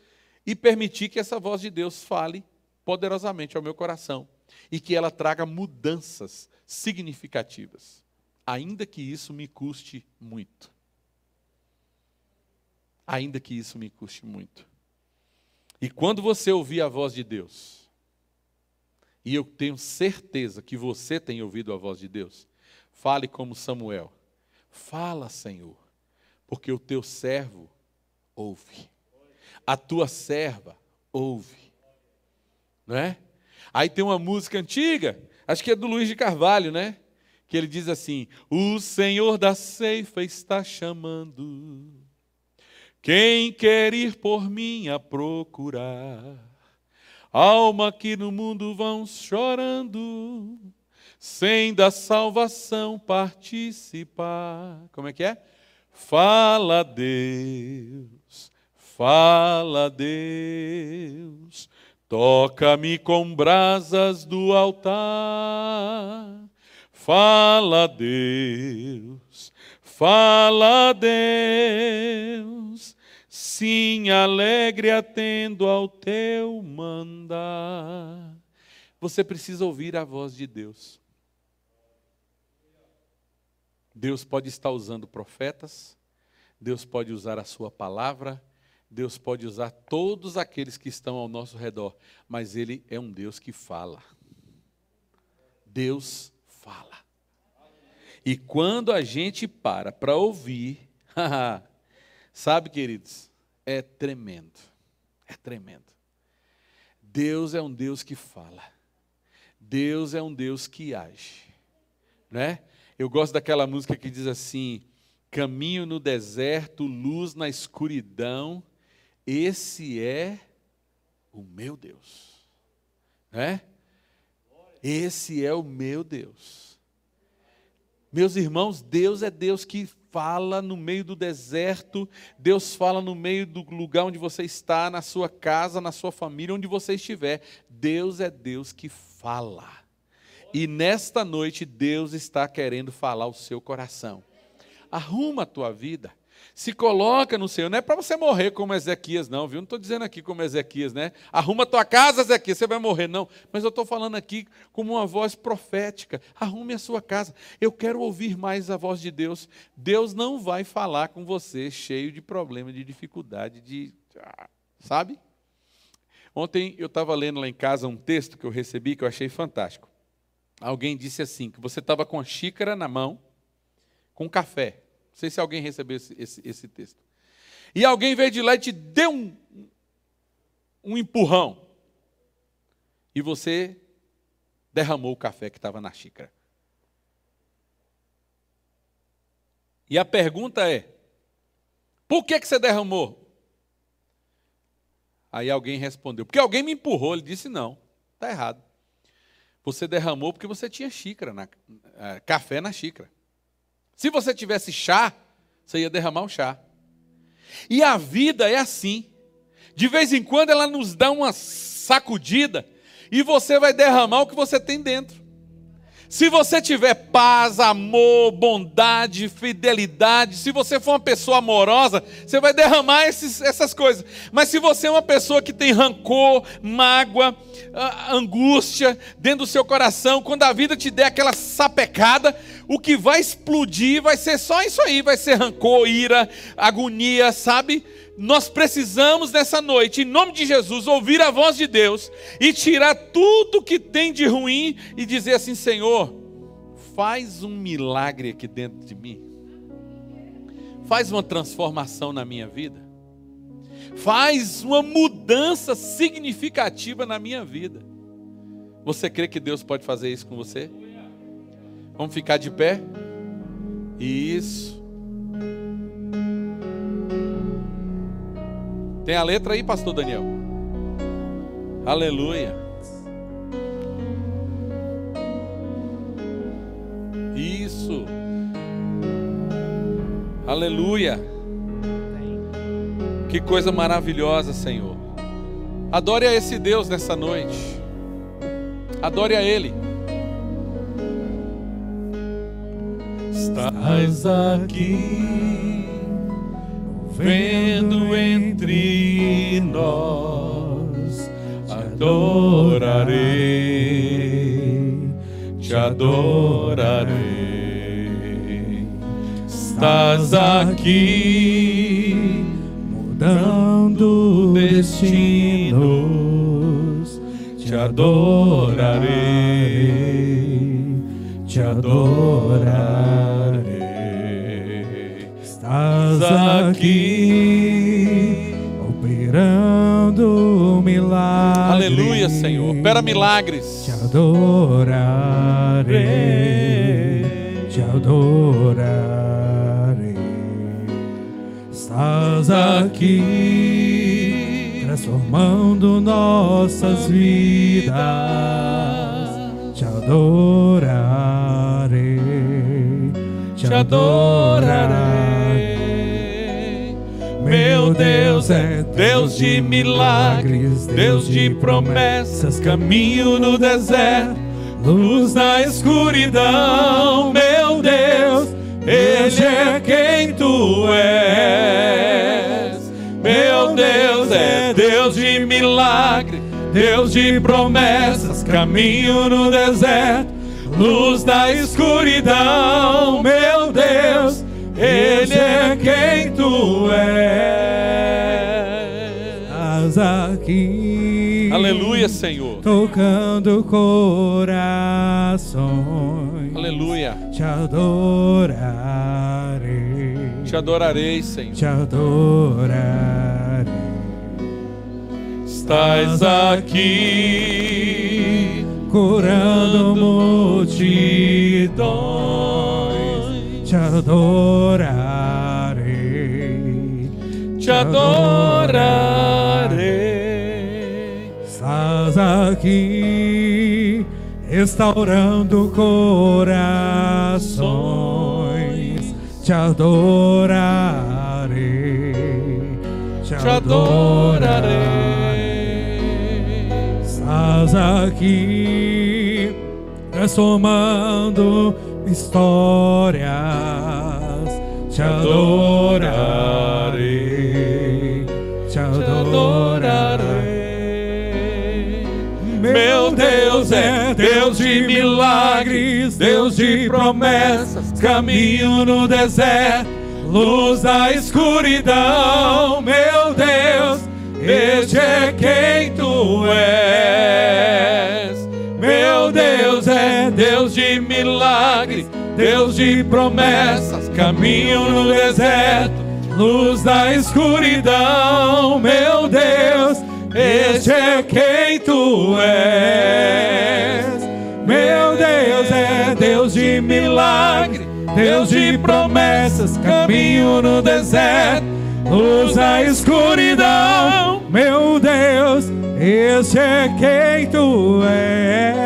e permitir que essa voz de Deus fale poderosamente ao meu coração e que ela traga mudanças significativas, ainda que isso me custe muito. Ainda que isso me custe muito. E quando você ouvir a voz de Deus, e eu tenho certeza que você tem ouvido a voz de Deus, fale como Samuel. Fala, Senhor, porque o teu servo ouve. A tua serva ouve. Não é? Aí tem uma música antiga, acho que é do Luiz de Carvalho, né? Que ele diz assim: o Senhor da ceifa está chamando quem quer ir por mim a procurar, alma que no mundo vão chorando, sem da salvação participar. Como é que é? Fala, Deus, toca-me com brasas do altar. Fala, Deus, sim, alegre atendo ao teu mandar. Você precisa ouvir a voz de Deus. Deus pode estar usando profetas, Deus pode usar a sua palavra, Deus pode usar todos aqueles que estão ao nosso redor, mas Ele é um Deus que fala. Deus fala. E quando a gente para ouvir, sabe, queridos, é tremendo. É tremendo. Deus é um Deus que fala. Deus é um Deus que age. Né? Eu gosto daquela música que diz assim: caminho no deserto, luz na escuridão, esse é o meu Deus. Né? Esse é o meu Deus. Meus irmãos, Deus é Deus que fala no meio do deserto, Deus fala no meio do lugar onde você está, na sua casa, na sua família, onde você estiver. Deus é Deus que fala. E nesta noite, Deus está querendo falar ao seu coração. Arruma a tua vida. Se coloca no Senhor. Não é para você morrer como Ezequias, não, viu? Não estou dizendo aqui como Ezequias, né? Arruma a tua casa, Ezequias, você vai morrer, não. Mas eu estou falando aqui como uma voz profética. Arrume a sua casa. Eu quero ouvir mais a voz de Deus. Deus não vai falar com você cheio de problema, de dificuldade, sabe? Ontem eu estava lendo lá em casa um texto que eu recebi, que eu achei fantástico. Alguém disse assim, que você estava com a xícara na mão, com café. Não sei se alguém recebeu esse texto. E alguém veio de lá e te deu um empurrão. E você derramou o café que estava na xícara. E a pergunta é: por que você derramou? Aí alguém respondeu: porque alguém me empurrou. Ele disse: não, está errado. Você derramou porque você tinha café na xícara. Se você tivesse chá, você ia derramar o chá. E a vida é assim. De vez em quando ela nos dá uma sacudida e você vai derramar o que você tem dentro. Se você tiver paz, amor, bondade, fidelidade, se você for uma pessoa amorosa, você vai derramar essas coisas. Mas se você é uma pessoa que tem rancor, mágoa, angústia dentro do seu coração, quando a vida te der aquela sapecada, o que vai explodir vai ser só isso aí, vai ser rancor, ira, agonia, sabe? Nós precisamos nessa noite, em nome de Jesus, ouvir a voz de Deus e tirar tudo que tem de ruim e dizer assim: Senhor, faz um milagre aqui dentro de mim. Faz uma transformação na minha vida. Faz uma mudança significativa na minha vida. Você crê que Deus pode fazer isso com você? Vamos ficar de pé? Isso. Tem a letra aí, pastor Daniel? Aleluia. Isso. Aleluia. Que coisa maravilhosa, Senhor. Adore a esse Deus nessa noite. Adore a Ele. Estás aqui, vendo entre nós. Adorarei, te adorarei. Estás aqui, mudando destinos. Te adorarei, te adorarei. Estás aqui, operando milagres. Aleluia, Senhor. Opera milagres. Te adorarei, te adorarei. Estás aqui, transformando nossas vidas. Te adorarei, te adorarei. Meu Deus é Deus de milagres, Deus de promessas, caminho no deserto, luz na escuridão. Meu Deus, Ele é quem Tu és. Meu Deus é Deus de milagre, Deus de promessas, caminho no deserto, luz na escuridão. Meu Deus, Ele é quem Tu és. Estás aqui, Aleluia, Senhor. tocando corações. Aleluia. Te adorarei, Te adorarei, Senhor. te adorarei. Estás aqui, Curando multidões, te adorarei, te adorarei. Estás aqui, restaurando corações, te adorarei, te adorarei. Estás aqui, transformando histórias, te adorarei, te adorarei. Meu Deus é Deus de milagres, Deus de promessas, caminho no deserto, luz na escuridão. Meu Deus, este é quem Tu és. Meu Deus é Deus de milagres, Deus de promessas, caminho no deserto, luz na escuridão. Meu Deus, este é quem Tu és. Meu Deus é Deus de milagre, Deus de promessas, caminho no deserto, luz na escuridão. Meu Deus, este é quem Tu és.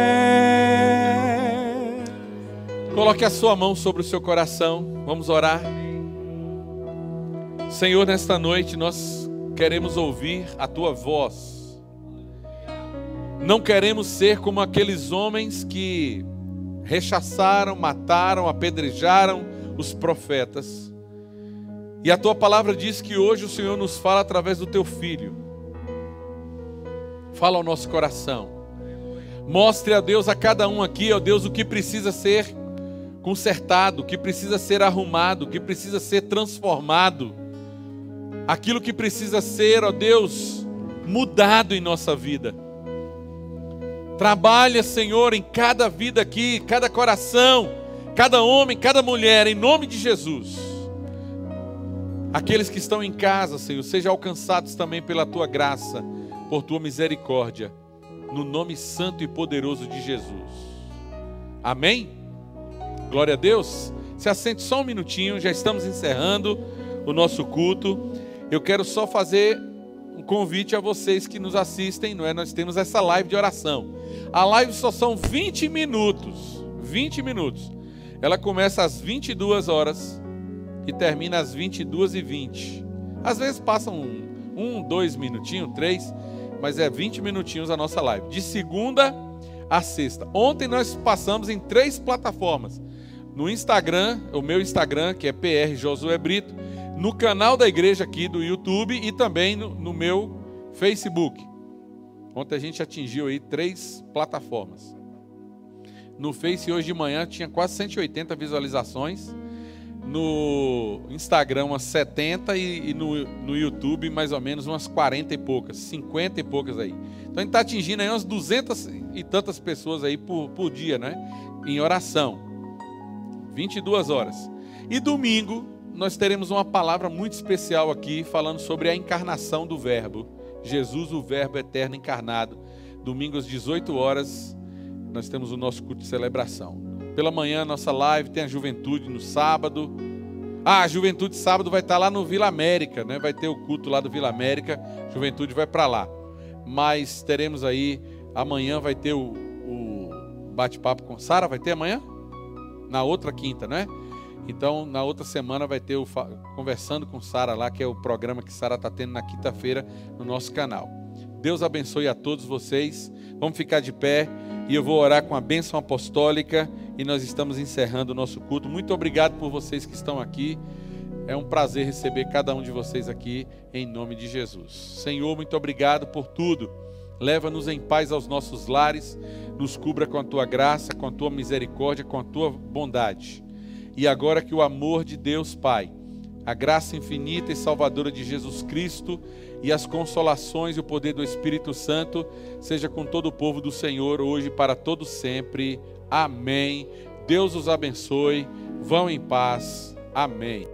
Coloque a sua mão sobre o seu coração. Vamos orar. Senhor, nesta noite nós queremos ouvir a Tua voz. Não queremos ser como aqueles homens que rechaçaram, mataram, apedrejaram os profetas. E a Tua palavra diz que hoje o Senhor nos fala através do Teu Filho. Fala ao nosso coração. Mostre a Deus, a cada um aqui, ó Deus, o que precisa ser consertado, o que precisa ser arrumado, o que precisa ser transformado. Aquilo que precisa ser, ó Deus, mudado em nossa vida. Trabalha, Senhor, em cada vida aqui, cada coração, cada homem, cada mulher, em nome de Jesus. Aqueles que estão em casa, Senhor, sejam alcançados também pela Tua graça, por Tua misericórdia, no nome santo e poderoso de Jesus. Amém? Glória a Deus. Se assente só um minutinho, já estamos encerrando o nosso culto. Eu quero só fazer um convite a vocês que nos assistem, não é? Nós temos essa live de oração. A live só são 20 minutos. 20 minutos. Ela começa às 22 horas e termina às 22h20. Às vezes passam 2 minutinhos, 3, mas é 20 minutinhos a nossa live. De segunda a sexta. Ontem nós passamos em 3 plataformas. No Instagram, o meu Instagram, que é PR Josué Brito, no canal da igreja aqui do YouTube e também no meu Facebook. Ontem a gente atingiu aí 3 plataformas. No Face hoje de manhã tinha quase 180 visualizações. No Instagram umas 70 e no YouTube mais ou menos umas 40 e poucas, 50 e poucas aí. Então a gente está atingindo aí umas 200 e tantas pessoas aí por dia, né? Em oração. 22 horas. E domingo nós teremos uma palavra muito especial aqui, falando sobre a encarnação do Verbo. Jesus, o Verbo eterno encarnado. Domingo às 18 horas, nós temos o nosso culto de celebração. Pela manhã, nossa live, tem a juventude no sábado. A juventude sábado vai estar lá no Vila América, né? Vai ter o culto lá do Vila América, a juventude vai para lá. Mas teremos aí, amanhã vai ter o bate-papo com Sara, vai ter amanhã? Na outra quinta, né? Então, na outra semana vai ter o Conversando com Sara lá, que é o programa que Sara está tendo na quinta-feira no nosso canal. Deus abençoe a todos vocês. Vamos ficar de pé e eu vou orar com a bênção apostólica e nós estamos encerrando o nosso culto. Muito obrigado por vocês que estão aqui. É um prazer receber cada um de vocês aqui em nome de Jesus. Senhor, muito obrigado por tudo. Leva-nos em paz aos nossos lares, nos cubra com a Tua graça, com a Tua misericórdia, com a Tua bondade. E agora que o amor de Deus Pai, a graça infinita e salvadora de Jesus Cristo e as consolações e o poder do Espírito Santo seja com todo o povo do Senhor, hoje e para todo sempre. Amém. Deus os abençoe. Vão em paz. Amém.